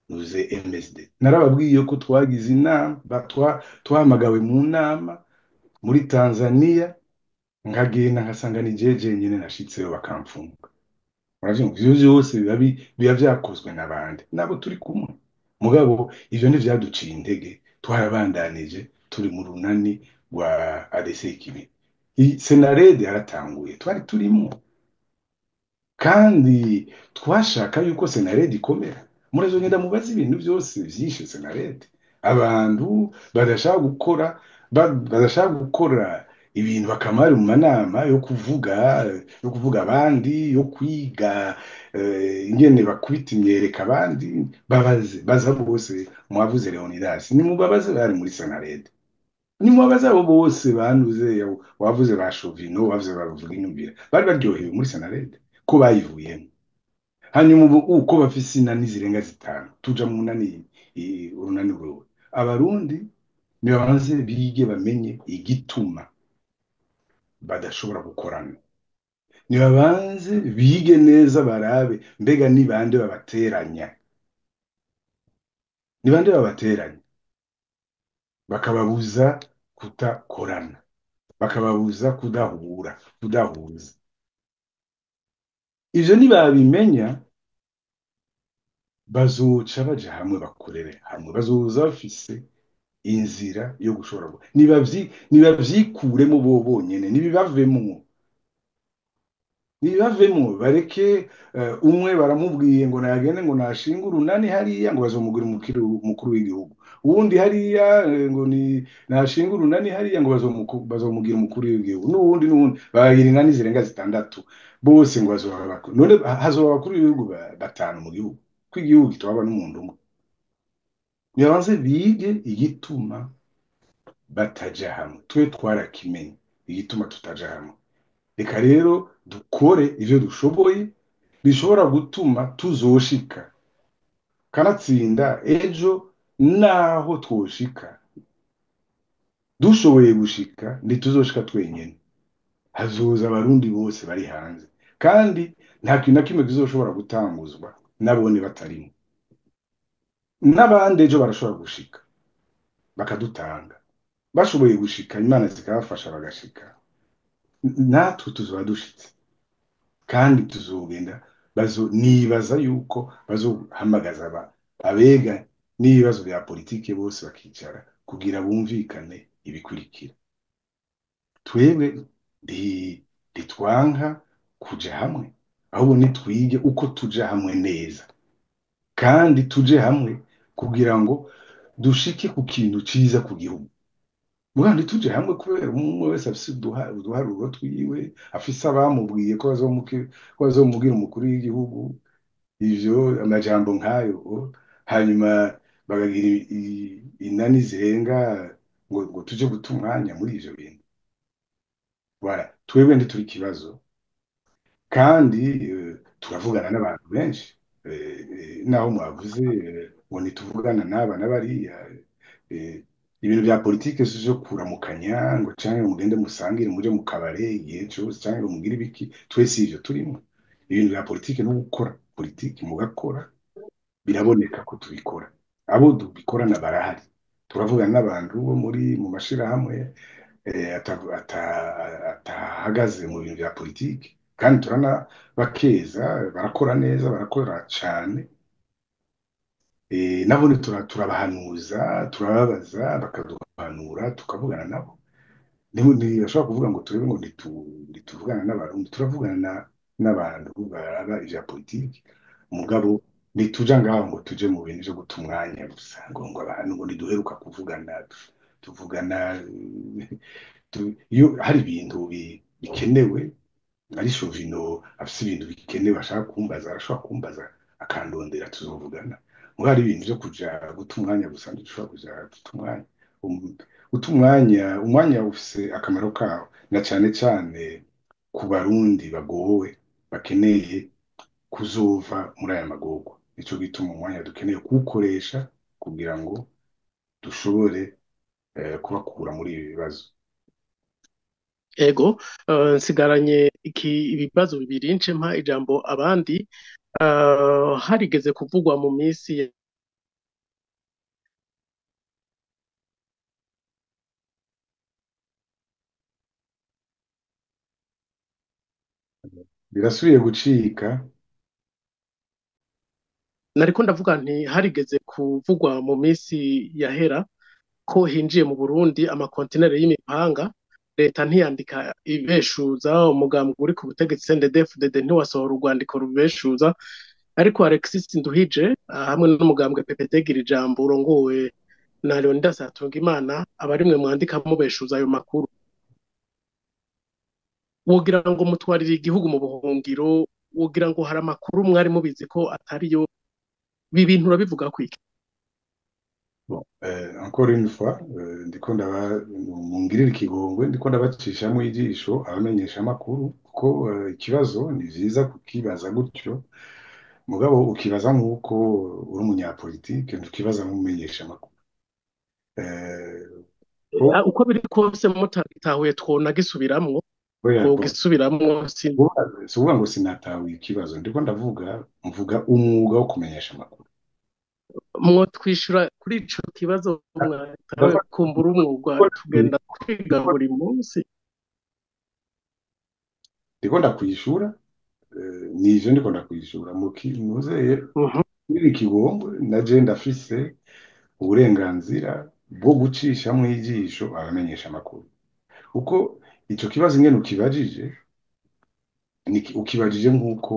nuze MSD. Narababwiye ko twagize inama, twahamagawe mu nama muri Tanzania, nkagenda nkasanga ni jeje nyene nashitseyo bakamfunga. Muravyumva, ivyo vyose biba vyakozwe n'abandi nabo turi kumwe. Mugabo ivyo ntivyaduciye intege, twarabandanije turi mu runani rwa ADC Kibiri. Senarede yaratanguye, twari turimo, kandi twashaka yuko Senarede ikomera. Murazogenda mubaza ibintu byose vyishe Senarede. Abantu badashaka gukora ibintu bakamara mu manama yo kuvuga abandi, yo kwiga ingene bakubita imyereka abandi. Baza bose, mwavuze Leonidas, nimubabaze bari muri Senarede, nimubabaze abo bose banuze, wavuze ba Shovino, wavuze bavuga inyumvira, bari baryohewe muri Senarede ko bayivuyemo. Hanyuma uko bafise inani zirenga zitanu, tuja mu nani urunani rwewe. Abarundi nibabanze bige bamenye igituma badashobora gukorana, nibabanze bige neza barabe mbega ni bande babateranya, ni bande babateranya bakababuza kutakorana, bakababuza kudahuza. Ivyo nibabimenya bazoca baja hamwe, bakorere hamwe, bazoza bafise inzira yo gushobora nibavyikuremo bo bonyene, nibibavemo bareke. Umwe baramubwiye ngo nagende ngo nashinga urunani hariya ngo bazomugira umukuru w'igihugu, uwundi hariya ngo nashinga urunani hariya ngo bazomugira umukuru w'igihugu, n'uwundi bagira inani zirenga zitandatu bose ngo bazoba none hazoba abakuru b'ibihugu batanu mu gihugu, ko igihugu kitwaba n'umuntu umwe. Nibanze bige igituma bataja hamwe. Twe twarakimenye igituma tutaja hamwe. Reka rero dukore ivyo dushoboye bishobora gutuma tuzoshika, kanatsinda ejo naho twoshika, dushoboye gushika ntituzoshika twenyene, hazoza abarundi bose bari hanze, kandi nta kintu na kimwe kizoshobora gutanguzwa nabone batarimo. N'abandi ejo barashobora gushika bakadutanga, bashoboye gushika Imana zikabafasha bagashika, natwe tuzoba dushitse, kandi tuzogenda nibaza yuko bazohamagaza abega n'ibibazo bya politike bose bakicara kugira bumvikane ibikurikira. Twebwe ntitwanka kuja hamwe, ahubwo nitwige uko tuja hamwe neza, kandi tuje hamwe kugira ngo dushike ku kintu ciza ku gihugu. mugabo ntituje hamwe kubera umwe wese afise uduharuro twiwe, afise abamubwiye ko bazomubwira umukuru w'igihugu ivyo amajambo nk'ayo, hanyuma bakagira inani zirenga ngo tuje guta umwanya muri ivyo bintu. Voilà, twebwe ntituri ikibazo kandi turavugana n'abantu benshi, naho mwavuze ngo ntituvugana n'aba n'abariya, eh, ibintu bya politike si byo kuramukanya ngo canke ngo mugende musangire muje mu kabare igihe cose canke ngo mugire ibiki, twese ivyo turimo. Ibintu bya politike no gukora politike mugakora, biraboneka ko tubikora, abo dubikorana barahari, turavugana n'abantu bo mu mashirahamwe atahagaze mu bintu bya politiki kandi turanabakeza, barakora neza, barakora cyane, nabo turabahanuza, turababaza bakaduhanura tukavugana nabo. Ntibashobora kuvuga ngo turebe ngo ntituvugana n'abarundi, turavugana n'abantu baraba ivya politiki, mugabo ntituja ngaho ngo tuje mu bintu vyo guta umwanya gusa ngo abantu ngo ntiduheruka kuvugana, tuvugana iyo hari ibintu bikenewe, ari Shovino afise ibintu bikenewe ashaka kumbaza, arashobora kumbaza akandondera, tuzovugana. Ngo hari ibintu vyo kuja guta umwanya gusa ntidushobora kuja guta umwanya. Guta umwanya ufise akamaro kawo, na cane cane ku barundi bagowe bakeneye kuzova muri aya magorwa. Nico gituma umwanya dukeneye kuwukoresha kugira ngo dushobore kubakura muri ibi bibazo. Ego, nsigaranye ibibazo bibiri nce mpa ijambo abandi. Harigeze kuvugwa mu minsi Birasubiye gucika. nariko ndavuga nti harigeze kuvugwa mu minsi yahera ko hinjiye mu Burundi amakontinere y'imipanga, leta ntiyandika ibeshuza, umugambwe uri ku butegetsi CNDD-FDD ntiwasohora urwandiko rubeshuza, ariko Alexis Nduhije hamwe n'umugambwe PPD gira ijambo urongowe na Leonidas Hatungimana abarimwe mwandika mubeshuza ayo makuru. Wogira ngo mutwarira igihugu mu buhungiro, wogira ngo hari amakuru mwari mubizi ko atariyo, ibi bintu urabivuga kwiki? Bon, encore une fois, ndiko mungirira ikigongwe, ndiko ndabacishamwo ijisho abamenyesha amakuru kuko ikibazo ni vyiza kukibaza gutyo, mugabo ukibaza nk'uko uri umunyapolitike, ntukibaza nk'umumenyesha amakuru. Uko biri kose mutagitahuye twonagisubiramwo, Oya, twogisubiramwo si ukuvuga ngo sinatahuye ikibazo, ndiko mvuga umwuga wo kumenyesha amakuru. Mwotwishura kuri ico kibazo mwatawe kumbura umwuga tugenda kwiga buri munsi? Ndiko ndakwishura, nije ndiko ndakwishura muzeye kuri ikigongwe, naje ndafise uburenganzira bwo gucishamwo ijisho abamenyesha amakuru, kuko ico kibazo ingene ukibajije ukibajije nk'uko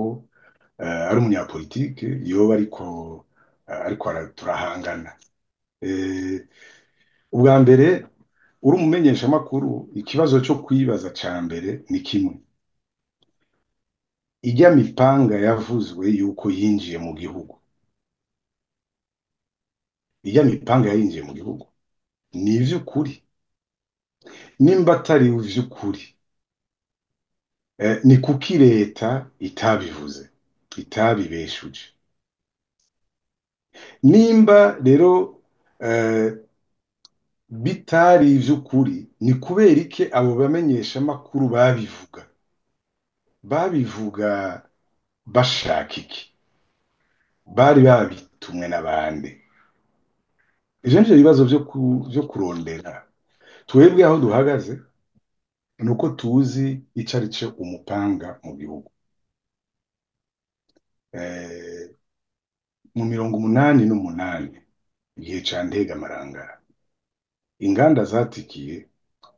ari umunyapolitike yoba ariko turahangana. Ubwa mbere uri umumenyesha amakuru, ikibazo cyo kwibaza ca mbere ni kimwe: ijya mipanga yavuzwe yuko yinjiye mu gihugu, ijya mipanga yinjiye mu gihugu ni ivy'ukuri? Nimba atari ivy'ukuri, ni kuki leta itabivuze, itabibeshuje? Nimba rero bitari ivy'ukuri, ni kubera iki abo bamenyesha amakuru babivuga bashaka iki? Bari babitumwe n'abandi? Ivyo nivyo bibazo vyo kurondera. Twebwe aho duhagaze nuko tuzi ico arico umupanga mu gihugu. Mu 1988 igihe ca Ntegamarangara, inganda zatikiye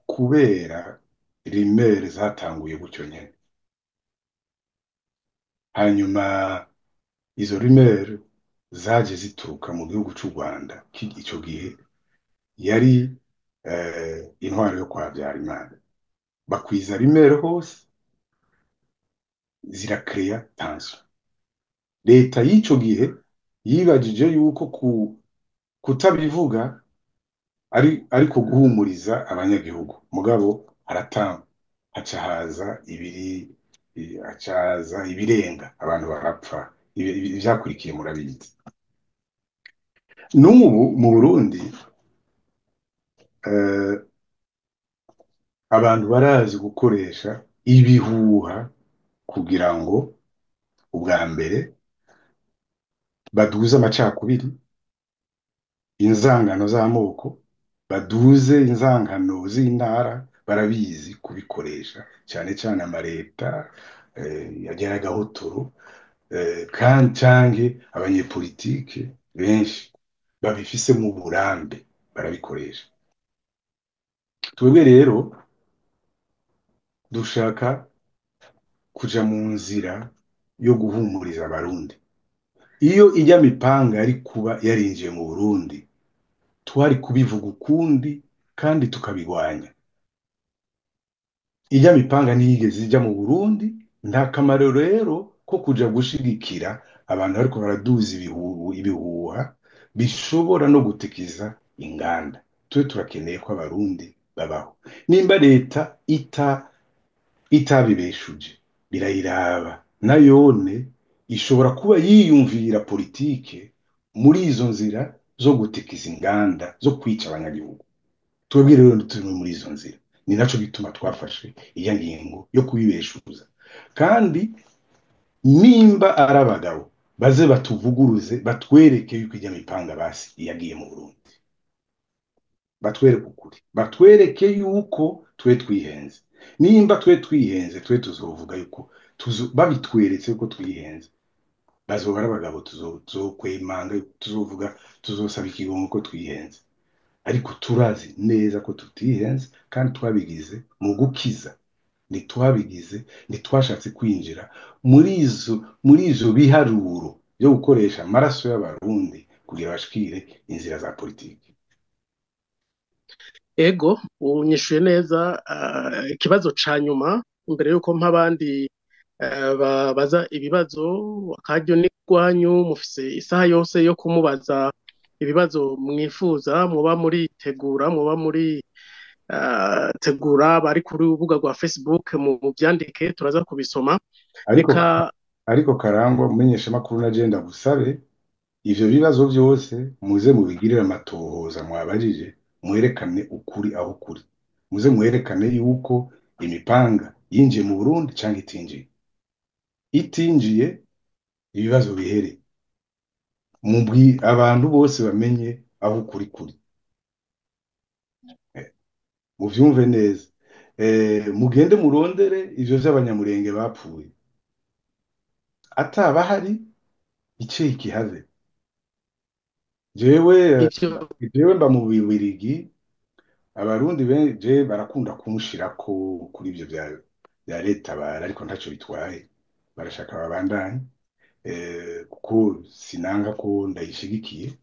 kubera rimere zatanguye gutyo nyene. Hanyuma izo rimere zaje zituruka mu gihugu c'u Rwanda, ico gihe yari intwaro yo kwa Habyarimana bakwiza bimere hose zirakeya tension. Leta y'ico gihe yibajije yuko kutabivuga ariko guhumuriza abanyagihugu mugabo haratanga haca haza haca haza ibirenga abantu barapfa ivyakurikiye murabizi. N'ubu mu Burundi eh, abantu barazi gukoresha ibihuha kugira ngo ubwa mbere baduze amacakubiri, inzangano z'amoko, baduze inzangano z'intara, barabizi kubikoresha cyane cyane amareta yagera gahotoro kandi canke abanyepolitike benshi babifise mu burambe barabikoresha. Twebwe rero dushaka kuja mu nzira yo guhumuriza abarundi. Iyo ijya mipanga yari kuba yarinjiye mu Burundi twari kubivuga ukundi kandi tukabigwanya. Ijya mipanga ntiyigeze ijya mu Burundi, nta kamaro rero ko kuja gushigikira abantu ariko baraduza ibihuha bishobora no gutekiza inganda. Twe turakeneye ko abarundi babaho. Nimba leta itabibeshuje birayiraba nayone ishobora kuba yiyumvira politike muri izo nzira zo gutekiza inganda zo kwica abanyagihugu. Twebwe rero turi muri izo nzira, ni naco gituma twafashe iya ngingo yo kubibeshuza. Kandi nimba ari abagabo baze batuvuguruze batwereke yuko ijya mipanga basi yagiye mu Burundi, batwereke ukuri, batwereke yuko twe twihenze. Nimba twe twihenze twe tuzovuga yuko babitweretse yuko twihenze, bazoba ari abagabo tuzokwemanga, tuzovuga, tuzosaba ikigongo ko twihenze. Ariko turazi neza ko tutihenze kandi twabigize mu gukiza, ntitwashatse kwinjira muri izo biharuro byo gukoresha amaraso y'abarundi kugira bashikire inzira za politiki. Ego unyishuye neza. Ikibazo ca nyuma mbere yuko mpabandi babaza ibibazo, akaryo n'igwanyu, mufise isaha yose yo kumubaza ibibazo mwifuza, muba muri tegura, muba muri tegura bari kuri urubuga rwa Facebook mu byandike turaza kubisoma. Ariko Karangwa umenyesha makuru na agenda gusabe ivyo bibazo byose muze mubigirira amatohoza, mwabajije mwerekane ukuri aho kuri, muze mwerekane yuko imipanga yinjiye mu Burundi cyangwa itinjiye ibibazo bihere, abantu bose bamenye aho ukuri kuri. Muvyumve neza. Mugende murondere ivyo vy'abanyamurenge bapfuye, ataba hari ice ikihaze. Jewe mba mu Bibirigi, abarundi benje barakunda kunshirako kuri ivyo bya leta bara, ariko ntaco bitwaye, barashaka babandanye kuko sinanga ko ndayishigikiye.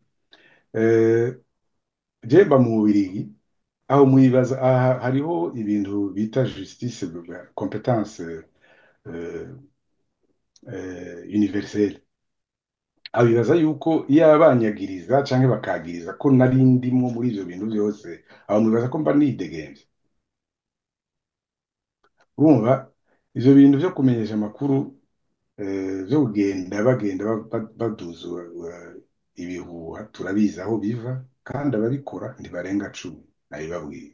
Je mba mu Bibirigi, aho mwibaza hariho ibintu bita justice competence universelle. Abibaza yuko iyo abanyagiriza canke bakagiriza ko nari ndimwo muri ivyo bintu byose, aho mwibaza ko mba nidegemvye. Urumva ivyo bintu vyo kumenyesha amakuru vyo bagenda baduza ibihuha, turabizi aho biva kandi ababikora ntibarenga 10 nabibabwiye.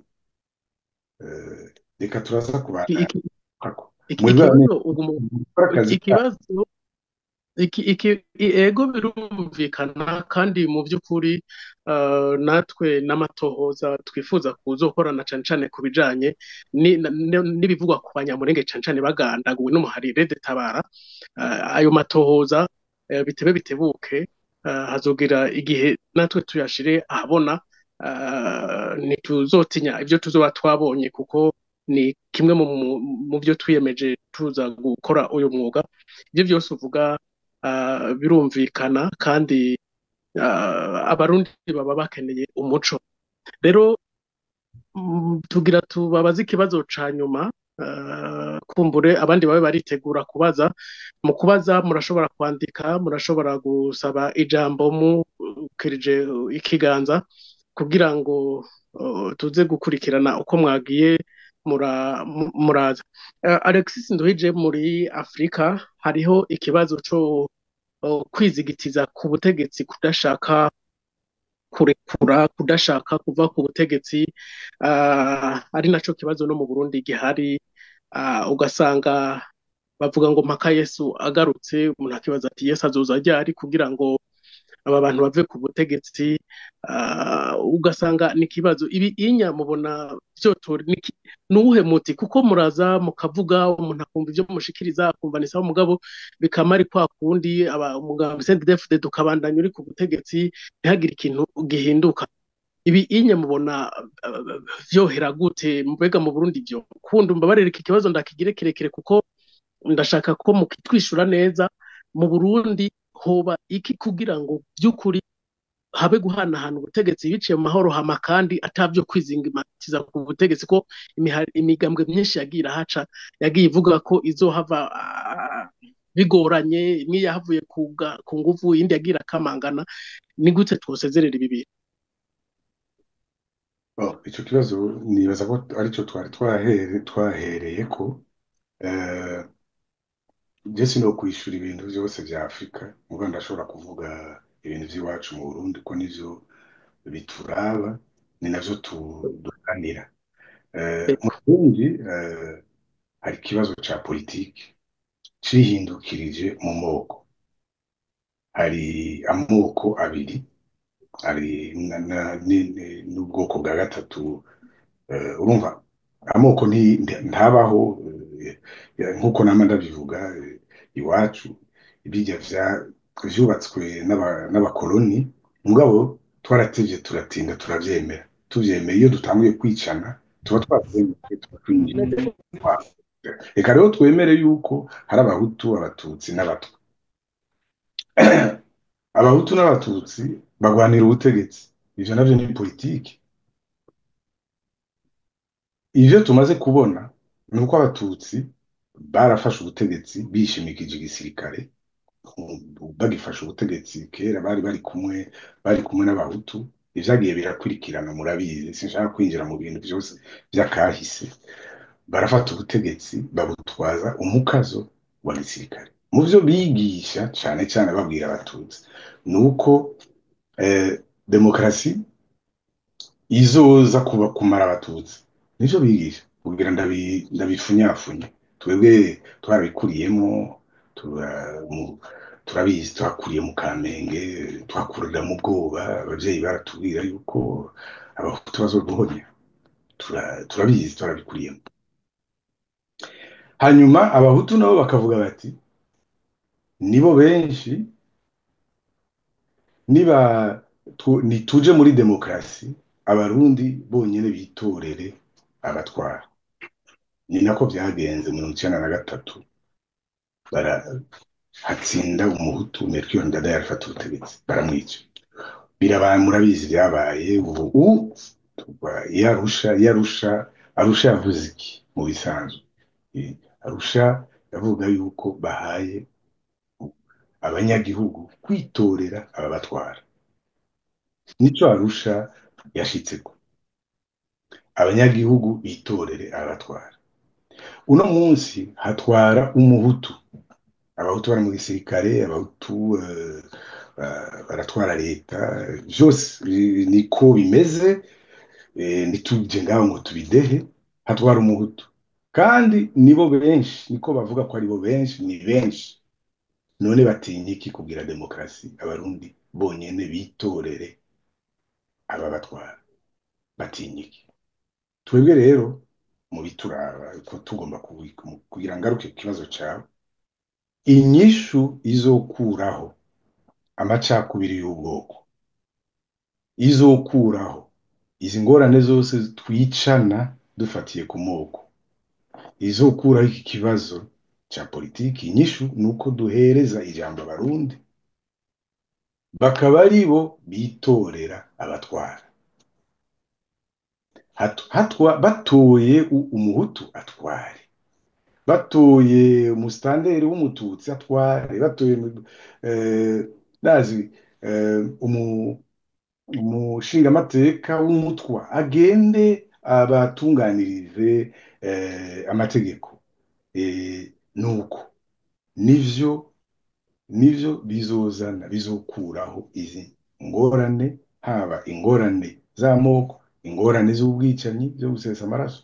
Reka turaza kubana ego birumvikana kandi mu by'ukuri natwe n'amatohoza twifuza kuzokorana cane cane ku bijanye n'ibivugwa ku banyamurenge cane cane bagandaguwe n'umuharire de Tabara. Ayo matohoza bitebe bitebuke, hazogira igihe natwe tuyashire ahabona. Ntituzotinya ibyo tuzoba twabonye kuko ni kimwe mu byo twiyemeje tuza gukora uyu mwuga. Ibyo byose uvuga birumvikana kandi abarundi baba bakeneye umuco. Rero tugira tubabaze ikibazo ca nyuma, kumbure abandi babe baritegura kubaza. Mu kubaza murashobora kwandika, murashobora gusaba ijambo mukirije ikiganza kugira ngo tuze gukurikirana uko mwagiye muraza. Alexis Nduhije, muri Afrika hariho ikibazo co kwizigitiza ku butegetsi, kudashaka kurekura, kudashaka kuva ku butegetsi, ari naco kibazo no mu Burundi gihari. Ugasanga bavuga ngo mpaka Yesu agarutse, umuntu akibaza ati Yesu azoza ryari kugira ngo aba bantu bave ku butegetsi. Ugasanga ni ikibazo ibi inya mubona vyotora nuwuhe muti, kuko muraza mukavuga umuntu akumva ivyo mushikiriza akumva ni sawa, mugabo bikama ari kwa kundi umugabo CNDD-FDD tukabandanya uri ku butegetsi ntihagire ikintu gihinduka. Ibi inya mubona vyohera gute? Mbega mu Burundi vyo kundi mbabarira iki kibazo ndakigire kirekire kuko ndashaka ko mukitwishura neza. Mu Burundi hoba iki kugira ngo by'ukuri habe guhanahana ubutegetsi biciye mu mahoro hama kandi atavyo kwizingimatiza ku butegetsi, ko imigambwe myinshi yagiye irahaca, yagiye ivuga ko izohava bigoranye, imwe yahavuye ku nguvu, iyindi yagiye irakamangana. Ni gute twosezerera ibi bintu? Ico kibazo nibaza ko arico twari twahereyeko. Je sino kwishura ibintu vyose vya Afrika, muga ndashobora kuvuga ibintu vy'iwacu mu Burundi ko nivyo bituraba, ni navyo tudukanira. Mu Burundi hari ikibazo ca politiki cihindukirije mu moko. Hari amoko abiri, hari n'ubwoko bwa gatatu. Urumva amoko ntabaho, nkuko nama ndabivuga iwacu ibijya vyubatswe n'abakoloni, mugabo twaratevye turatinda turavyemera. Tuvyemera iyo dutanguye kwicana tuba twavyemeye twinjira. Reka rero twemere yuko hari abahutu, abatutsi n'abatwa. Abahutu n'abatutsi bagwanira ubutegetsi, ivyo navyo ni politiki. Ivyo tumaze kubona ni uko abatutsi barafashe ubutegetsi bishimikije igisirikare. Bagifashe ubutegetsi kera bari kumwe n'abahutu. Ivyagiye birakurikirana murabizi, sinshaka kwinjira mu bintu vyose vy'akahise. Barafata ubutegetsi babutwaza umukazo wa gisirikare. Mu vyo bigisha cane cane babwira abatutsi nuko demokrasi izoza kumara abatutsi, nivyo bigisha kugira ndabifunyafunye. Twebwe twarabikuriyemo, turabizi, twakuriye mu Kamenge, twakurira mu bwoba. Abavyeyi baratubwira yuko abahutu bazoduhonya, turabizi, twarabikuriyemo. Hanyuma abahutu nabo bakavuga bati nibo benshi, nituje muri demokrasi abarundi bonyene bitorere abatwara. Ni nako vyagenze mu 1993, hatsinda umuhutu Melchior Ndadaye arafata ubutegetsi, baramwica. Birabaye, murabizi vyabaye. Ubu Arusha yavuze iki mu bisanzwe? Arusha yavuga yuko bahaye abanyagihugu kwitorera ababatwara. Nico Arusha yashitseko, abanyagihugu bitorere ababatwara. Uno munsi hatwara umuhutu, abahutu bari mu gisirikare, abahutu baratwara leta, vyose niko bimeze. Nituje ngaho ngo tubidehe, hatwara umuhutu kandi nibo benshi, niko bavuga ko ari bo benshi, ni benshi. None batinya iki kugira demokrasi abarundi bonyene bitorere ababatwara? Batinya iki? Twebwe rero mu bituraba ko tugomba kugira ngaruke ku kibazo cawe, inyishu izokuraho amacakubiri y'ubwoko, izokuraho izi ngorane zose twicana dufatiye ku moko, izokuraho iki kibazo ca politiki. Inyishu nuko duhereza ijambo abarundi bakaba ari bo bitorera abatwara. batoye umuhutu atware, batoye umusitanteri w'umututsi atware, batoye nazi umushingamateka w'umutwa agende abatunganirize amategeko. Nuko nivyo bizokuraho izi ngorane, haba ingorane z'amoko, ingorane z'ubwicanyi zo gusesa amaraso,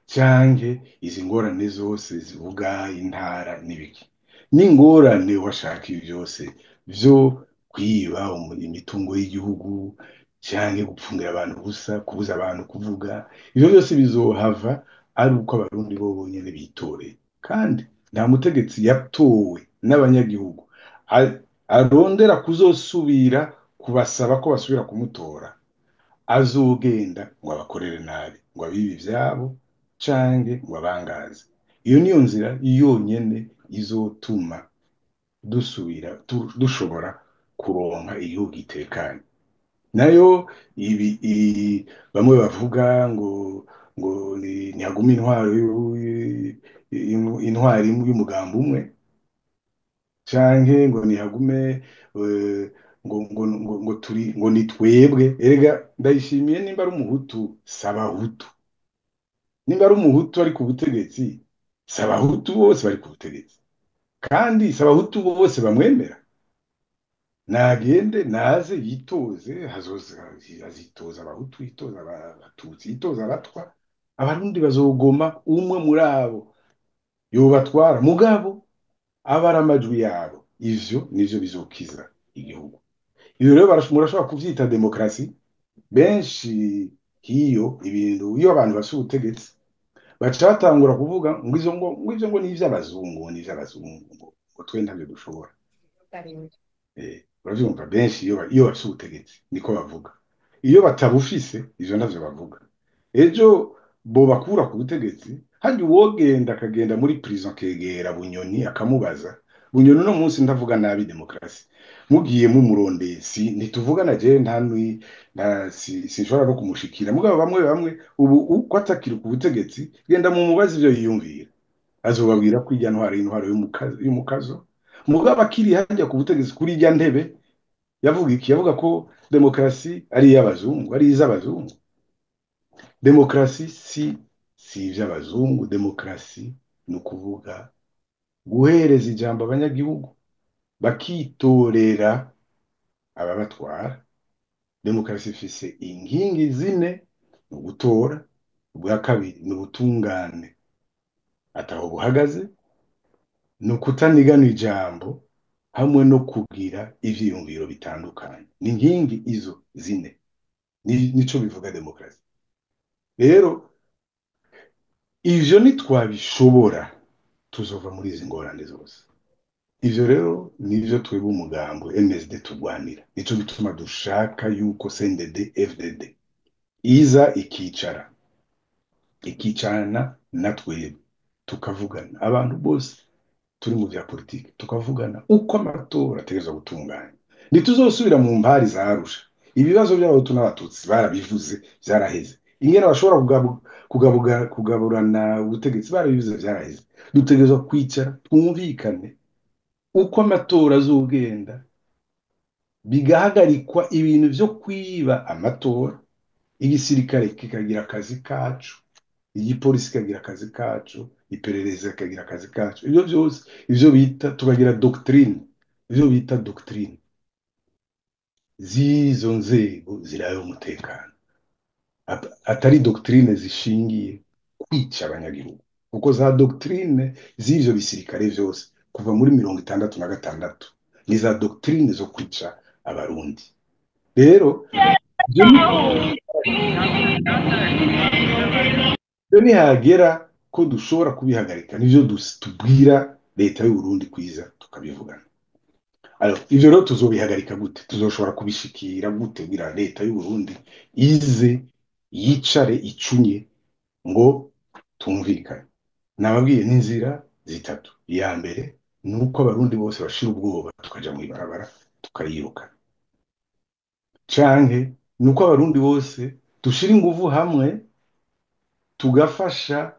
canke izi ngorane zose zivuga intara n'ibiki, n'ingorane washaka ibi byose vyo kwiba imitungo y'igihugu canke gupfungira abantu ubusa, kubuza abantu kuvuga. Ivyo byose bizohava ari uko abarundi bo bonyene bitoreye, kandi nta mutegetsi yatowe n'abanyagihugu arondera kuzosubira kubasaba ko basubira kumutora azogenda ngo abakorere nabi, ngo abibe ivyabo canke ngo abangaze. Iyo niyo nzira yonyene izotuma dushobora kuronka igihugu gitekanye. Nayo bamwe bavuga ngo ntihaguma intwari y'umugambi umwe, canke ngo ntihagume ngo ni twebwe. Erega Ndayishimiye nimba ari umuhutu s'abahutu, nimba ari umuhutu ari ku butegetsi s'abahutu bose bari ku butegetsi, kandi s'abahutu bose bamwemera. Nagende naze yitoze, azitoza abahutu, yitoza abatutsi, yitoza abatwa, abarundi bazogoma umwe muri abo yobatwara, mugabo aba ari amajwi yabo. Ivyo nivyo bizokiza igihugu. Ivyo rero murashobora kuvyita demokarasi. Benshi iyo abantu bafise ubutegetsi baca batangura kuvuga ngo ivyo ni ivy'abazungu, ngo twe ntabyo dushobora. Uravyumva, benshi iyo bafise ubutegetsi niko bavuga. Iyo batabufise ivyo ntavyo bavuga. Ejo bo bakura ku butegetsi, hajya uwogenda akagenda muri prison akegera Bunyoni akamubaza, Bunyoni no munsi ndavuga nabi demokarasi, mugiye mumurondeye, ntituvugana je sinshobora no kumushikira, mugabo bamwe ubu uko atakiri ku butegetsi, genda mu mubazi ivyo yiyumvira, azobabwira ko irya intwaro y'umukazo. Mugabo akiri hajya ku butegetsi kuri irya ntebe yavuga iki? Yavuga ko demokarasi ari iy'abazungu, ari iz'abazungu. Demokarasi si ivy'abazungu. Demokarasi ni ukuvuga guhereza ijambo abanyagihugu bakitorera ababatwara. Demokarasi ifise inkingi zine: ni ugutora, ubwa kabiri ni ubutungane ataho buhagaze, ni ukutanigana ijambo, hamwe no kugira ivyiyumviro bitandukanye. Ni inkingi izo zine, nico bivuga demokarasi. Rero ivyo nitwabishobora tuzova muri izi ngorane zose. Ivyo rero nivyo twebwe umugambo MSD turwanira. Nico bituma dushaka yuko CNDD FDD iza ikicarana na twebwe, tukavugana, abantu bose turi mu vya politiki, tukavugana uko amatora ategerezwa gutunganya. Ntituzosubira mu mpari za Arusha. Ibibazo by'abahutu n'abatutsi barabivuze, vyaraheze. Ingene bashobora kugaburana ubutegetsi barabivuze, vyaraheze. Dutegerezwa kwicara twumvikane uko amatora azogenda, bigahagarikwa ibintu vyo kwiba amatora, igisirikare kikagira akazi kacu, igipolisi kikagira akazi kacu, iperereza kikagira akazi kacu. Ivyo vyose ivyo bita tukagira doctrine, ivyo bita doctrine zizo nzego zirayo umutekano, atari doctrine zishingiye kwica abanyagihugu. Kuko za doctrine z'ivyo bisirikare vyose kuva muri 66 ni za doctrine zo kwica abarundi. Rero nihagera ko dushobora kubihagarika, nivyo tubwira leta y'u Burundi kwiza tukabivugana. Ivyo rero tuzobihagarika gute? Tuzoshobora kubishikira gute kugira leta y'u Burundi ize yicare icunye ngo tumvikane? Nababwiye n'inzira zitatu. Iya mbere ni uko abarundi bose bashira ubwoba tukaja mu ibarabara tukayiruka, canke ni uko abarundi bose dushira inguvu hamwe tugafasha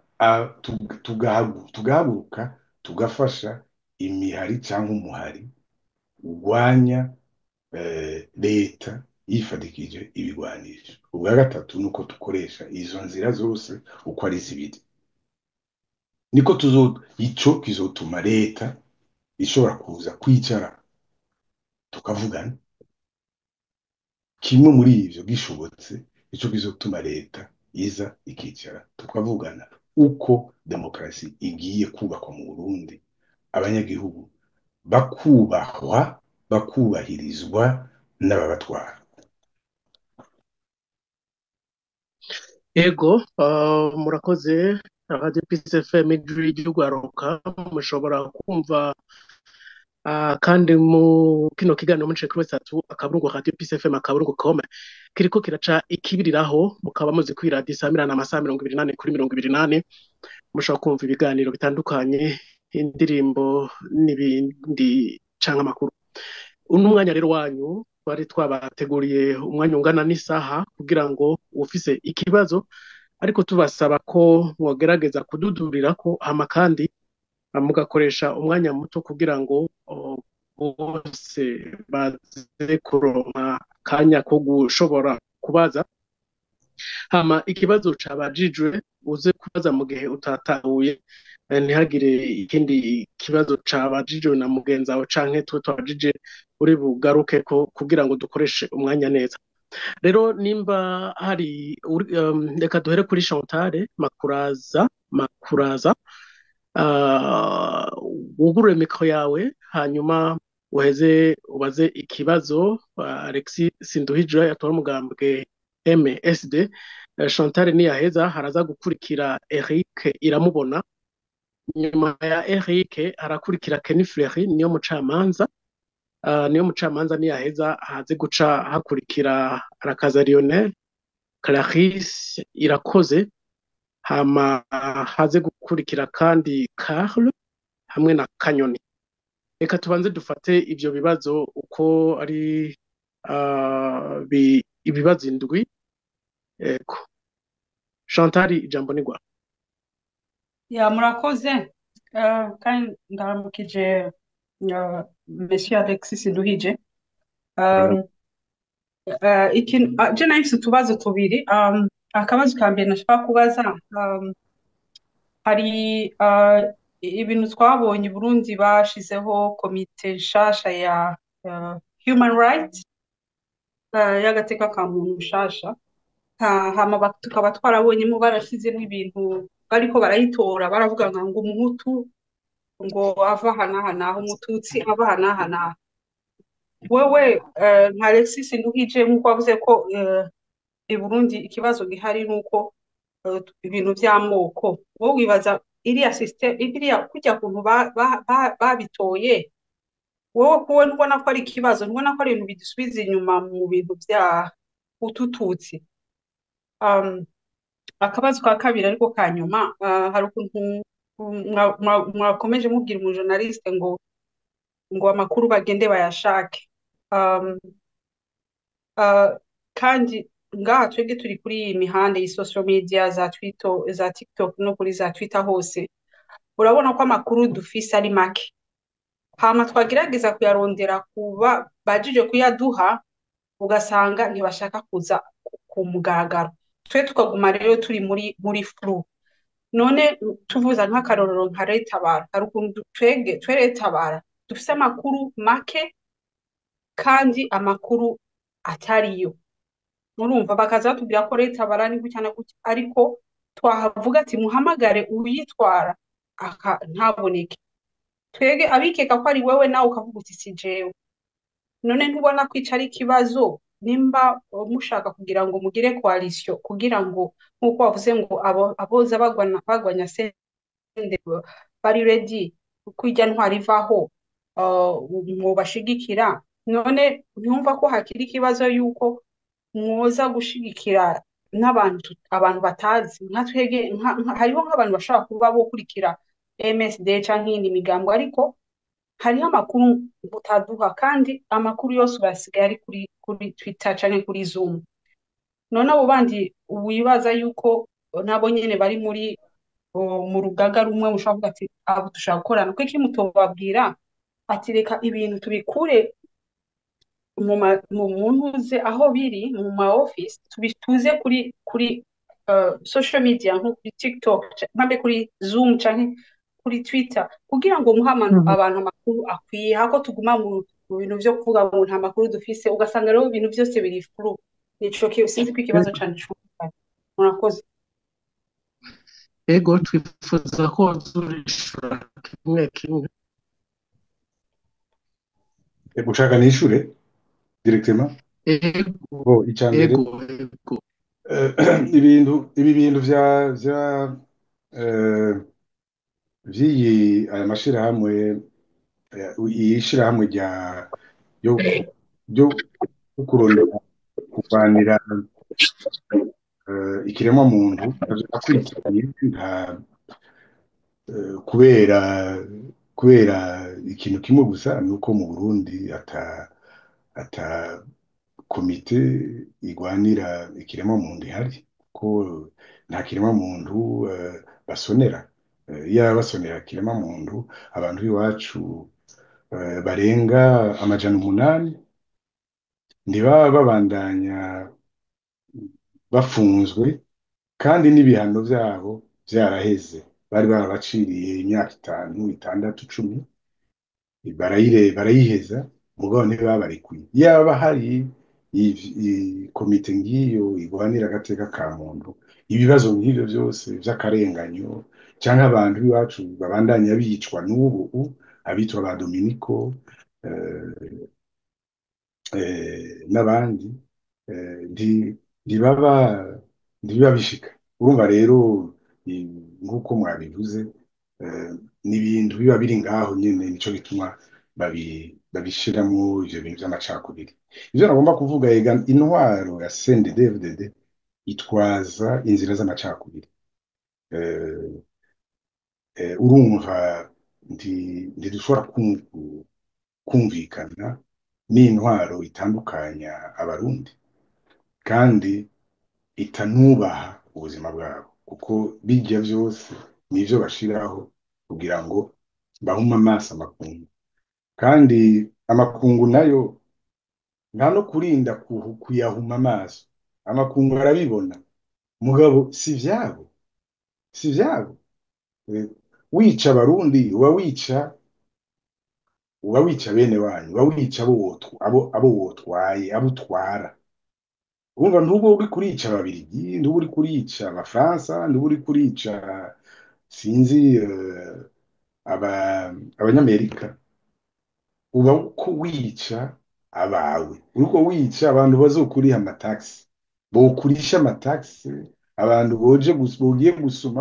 tugahaguruka tugafasha imihari cyangwa umuhari urwanya leta yifadikije ibigwanisho. Ubwa gatatu nuko dukoresha izo nzira zose uko ari zibiri, niko ico kizotuma leta ishobora kuza kwicara tukavugana. Kimwe muri ivyo gishobotse, ico kizotuma leta iza ikicara tukavugana uko demokarasi igiye kubakwa mu Burundi, abanyagihugu bakubahwa, bakubahirizwa n'ababatwara. Yego, murakoze. Radio Peace FM ijwi ry'urwaruka mushobora kumva kandi mu kino kiganiro muce kuri wesatu akaburungu Radio Peace FM akaburungu kome kiriko kiraca ikibiriraho mukaba muzi kwiradi samirana amasaha 28 kuri 28 mushobora kumva ibiganiro bitandukanye, indirimbo n'ibindi canke amakuru. Uno mwanya rero wanyu bari twabateguriye umwanya ungana n'isaha kugira ngo ufise ikibazo, ariko tubasaba ko mwogerageza kududurira ko hama kandi mugakoresha umwanya muto kugira ngo bose baze kuronka kanya ko gushobora kubaza. Hama ikibazo cabajijwe uze kubaza mu gihe utatahuye, ntihagire ikindi kibazo cabajijwe na mugenzi wawe canke twe twabajije uri bugaruke ko kugira ngo dukoreshe umwanya neza. Rero nimba hari reka duhere kuri Chantal Makuraza wugurure mikro yawe hanyuma uheze ubaze ikibazo. Alexis Sinduhije yatora umugambwe MSD. Chantal niyaheza haraza gukurikira Eric Iramubona, nyuma ya Eric harakurikira Kenny Fleury niyo mucamanza niyaheza haze guca hakurikira Arakaza Lionel, Clarisse Irakoze, hama haze gukurikira kandi Carl hamwe na Kanyoni. Reka tubanze dufate ivyo bibazo uko ari ibibazo indwi. Eko Chantal ijambo ni gwa. Ya murakoze, kandi ndaramukije Monsieur Alexis Sinduhije. Je nahise utubazo tubiri. Akabazo ka mbere nashaka kubaza, hari ibintu twabonye i Burundi bashizeho komite nshasha ya human rights, y'agateka ka muntu nshasha, hama tukaba twarabonyemo barashizemo ibintu bariko barayitora baravuga ngo umuhutu ngo ava hanahana, umututsi ava hanahana. Wewe nka Alexis Sinduhije nkuko wavuze ko i Burundi ikibazo gihari nuko ibintu by'amoko, wowe wibaza iriya system iriya kujya kuntu babitoye, wowe kuwe ntubona ko ari ikibazo, ntubona ko ari ibintu bidusubiza inyuma mu bintu bya utututsi? Akabazo ka kabiri ariko ka nyuma, hari ukuntu mwakomeje mubwira umujournaliste ngo amakuru bagende bayashake, kandi ngaha twebwe turi kuri iyi mihanda iyi social media za Twitter, za TikTok no kuri za Twitter hose, urabona ko amakuru dufise ari make. Hama twagerageza kuyarondera kuba bajije kuyaduha, ugasanga ntibashaka kuza ku mugaragaro, twe tukaguma rero turi muri flu. None tuvuza nk'akarorero nka Retabara, hari ukuntu twe Retabara dufise amakuru make kandi amakuru atariyo. Murumva bakaza batubwira ko Retabara ni gutya na gutya, ariko twahavuga ati muhamagare uyitwara ntaboneke. Twege abikeka ko ari wewe nawe ukavuga uti si jewe. None ntubona ko ico ari ikibazo? Nimba mushaka kugira ngo mugire coalition kugira ngo nkuko bavuze ngo aboza bagwanya sende bari ready kwijya ntwari vaho, mu bashigikira. None ntumva ko hakiri ikibazo yuko mwoza gushigikira abantu batazi nka twege, hariho nk'abantu bashaka kuba bo kurikira MSD canke iyindi migambo, ariko hariho amakuru utaduha, kandi amakuru yose urasigaye ari kuri Twitter canke kuri Zoom. none abo bandi wibaza yuko nabo nyene bari mu rugaga rumwe mushobora kuvuga ati abo dushaka gukorana kuko iki mutobabwira ati reka ibintu tubikure mu ntuze aho biri mu ma office tubituze kuri social media nko kuri TikTok mpambe kuri Zoom canke kuri Twitter kugira ngo muhe abantu amakuru akwiye hako tuguma mu bintu vyo kuvuga ngo nta makuru dufise ugasanga rero ibintu byose biri flu nico sinzi ko ikibazo cane cyumvikana murakoze ego twifuza ko wazurishura kimwe kimwe Ushaka nishure directement ego icambere ego ego ibi bintu vya vy'iyi aya mashirahamwe ishirahamwe ryo ryo kurondera kurwanira ikiremwa muntu akurikiranye kubera kubera ikintu kimwe gusa nuko mu Burundi ata komite igwanira ikiremwa muntu ihari ko nta kiremwa muntu basonera iyo basonera ikiremwa muntu abantu b'iwacu barenga 800 ntibaba babandanya bafunzwe kandi n'ibihano byabo byaraheze bari barabaciriye imyaka 5, 6, 10 barayiheza mugabo ntibabarekuye yaba hari komite ngiyo igwanira agateka ka muntu ibibazo nk'ibyo byose by'akarenganyo cyangwa abantu b'iwacu babandanya bicwa n'ubu abitwa ba Dominico n'abandi ntibiba bishika urumva rero nk'uko mwabivuze n'ibintu biba biri ngaho nyene nico gituma babishiramo ivyo bintu by'amacakubiri ivyo nagomba kuvuga ega intwaro ya CNDD-FDD itwaza inzira z'amacakubiri urumva ntidushobora kumvikana n'intwaro itandukanya abarundi kandi itanubaha ubuzima bwabo kuko bijya byose nivyo bashiraho kugira ngo bahume amaso amakungu kandi amakungu nayo nta no kurinda kuyahuma amaso amakungu arabibona mugabo si vyabo wica abarundi uba wica bene wanyu uba wica abo wotwaye abo utwara urumva ntuba uri kurica ababirigi ntuba uri kurica abafaransa ntuba uri kurica sinzi abanyamerika uba uko wica abawe uriko wica abantu bazokuriha amataxi bokurisha amataxi abantu bogiye gusuma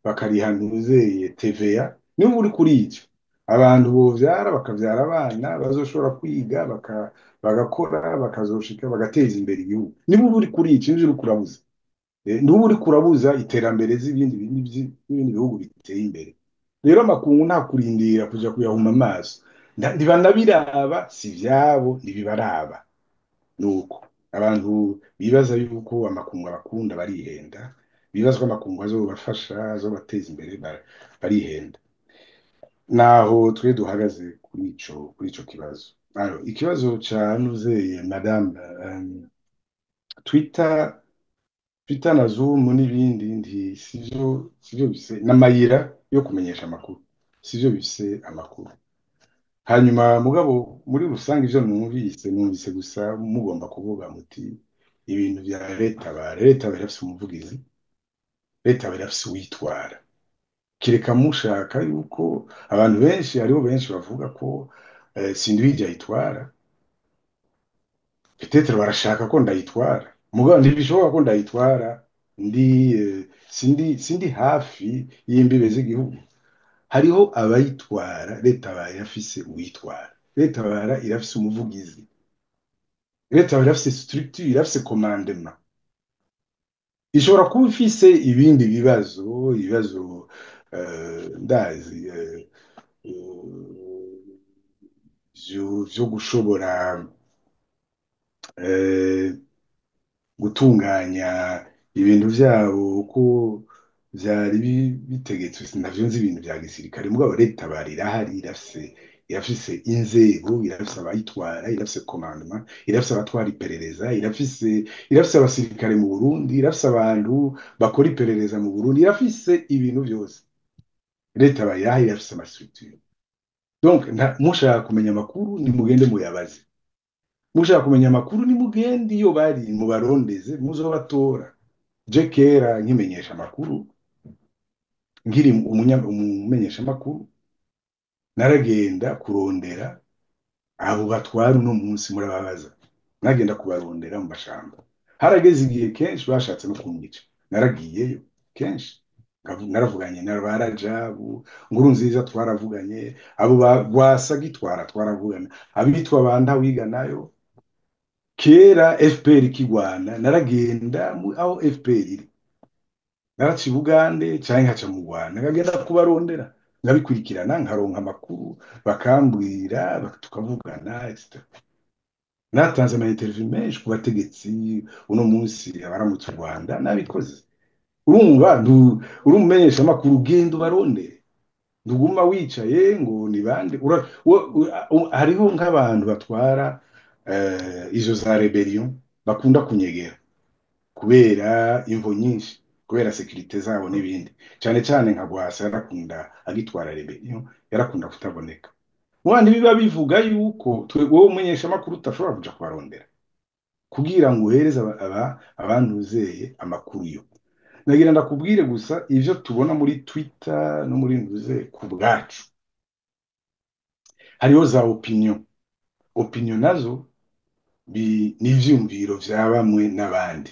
bakariha ntuzeye TVA niba uri kurica abantu bovyara bakavyara abana bazoshobora kwiga bagakora bakazoshika bagateza imbere igihugu niba uri kurica inzu uri kurabuza ntuba uri kurabuza iterambere n'ibindi bihugu biteye imbere rero amakungu nta kurindira kuja kuyahuma amaso ntibanabiraba si vyabo ntibibaraba nuko abantu bibaza yuko amakungu abakunda barihenda bibaza ko amakungu azobafasha azobateza imbere barihenda naho twe duhagaze kuri ico kibazo ikibazo ca nuzeye madame Twitter na Zoom n'ibindi sivyo bise n'amayira yo kumenyesha amakuru sivyo bise amakuru hanyuma mugabo muri rusange ivyo numvise gusa mugomba kuvuga muti ibintu vya leta barafise umuvugizi leta barafise uwitwara kireka mushaka yuko abantu benshi hariho benshi bavuga ko Sindwija ayitwara petetre barashaka ko ndayitwara mugabo ntibishoboka ko ndayitwara sindi hafi y'imbibe z'igihugu hariho abayitwara leta barafise uwitwara leta irafise umuvugizi leta irafise structure irafise commandement ishobora kuba ifise ibindi bibazo ndazi vyo gushobora gutunganya ibintu vyabo uko vyari bitegetswe navyo nzi ibintu vya gisirikare mugabo leta bari irahari irafise inzego irafise abayitwara irafise commandement irafise abatwara iperereza irafise abasirikare mu Burundi irafise abantu bakora iperereza mu Burundi irafise ibintu vyose leta bari irahari irafise amastructure donc mushaka kumenya amakuru ni mugende muyabaze mushaka kumenya amakuru ni mugende iyo bari mu barondeze muzobatora je kera nkimenyesha amakuru nkiri umumenyesha amakuru naragenda kurondera abo batwara uno munsi murababaza nagenda kubarondera mu bashamba harageze igihe kenshi bashatse no kunyica naragiyeyo kenshi naravuganye na barajabu nguru nziza twaravuganye abo bagwasa gitwara twaravugana abitwa banda wiga nayo kera FPR kigwana naragenda aho FPR iri naraci Bugande cyangwa nkaca mu Rwanda ngagenda kubarondera ngabikurikirana nkaronka amakuru bakambwira tukavugana etc natanze ama interview menshi ku bategetsi uno munsi abaramutse u Rwanda nabikoze urumva urumumenyesha amakuru genda ubarondere nduguma wicaye ngo ni bande hariho nk'abantu batwara izo za rebellion bakunda kunyegera kubera imvo nyinshi kubera securite zabo n'ibindi cyane cyane nka Gwasa yarakunda agitwara rebellion yarakunda kutaboneka wandi biba bivuga yuko wowe umenyesha amakuru utashobora kuja kubarondera kugira ngo uhereze abanduzeye amakuru yo nagira ndakubwire gusa ivyo tubona muri Twitter no muri nduze ku bwacu hariho za opinion nazo n'ivyumviro vya bamwe n'abandi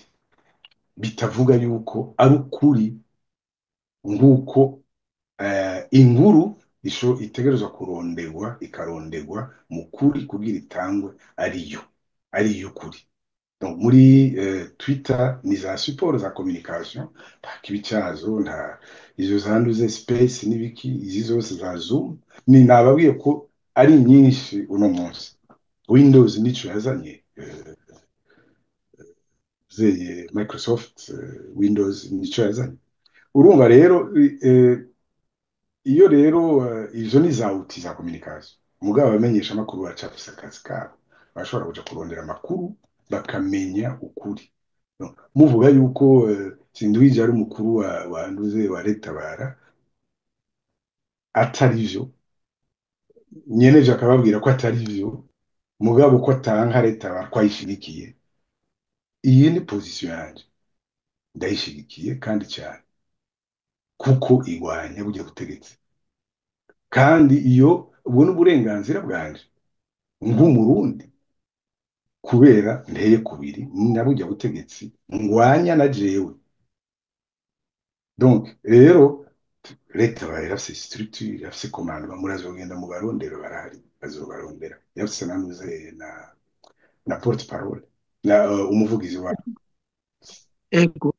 bitavuga yuko ari ukuri nguko inkuru itegerezwa kuronderwa ikaronderwa mu kuri kugira itangwe ariyo kuri donc muri Twitter ni za support za communication nta kibicazo nta izo zanduze space n'ibiki izi zose za Zoom ni nababwiye ko ari nyinshi uno munsi Windows nico yazanye Microsoft Windows nico yazanye urumva rero iyo rero izo ni za outil za communication mugabo abamenyesha amakuru bacafise akazi kabo bashobora kuja kurondera amakuru bakamenya ukuri muvuga yuko Sindwije ari umukuru wa nduze wa leta bara atari vyo nyeneje akababwira ko atari vyo mugabo ko atanka leta barkwayishirikiye iyi ni position yanje ndayishigikiye kandi cyane kuko igwanya bujye gutegetse kandi iyo ubona uburenganzira bwanje ngumurundi kubera nteye kubiri nabujya butegetsi ngwanya na jewe donc rero leta barafise structure yafise commandement murazogenda mu barondero barahari bazobarondera yafise nanuze na porte parole na umuvugizi wa ego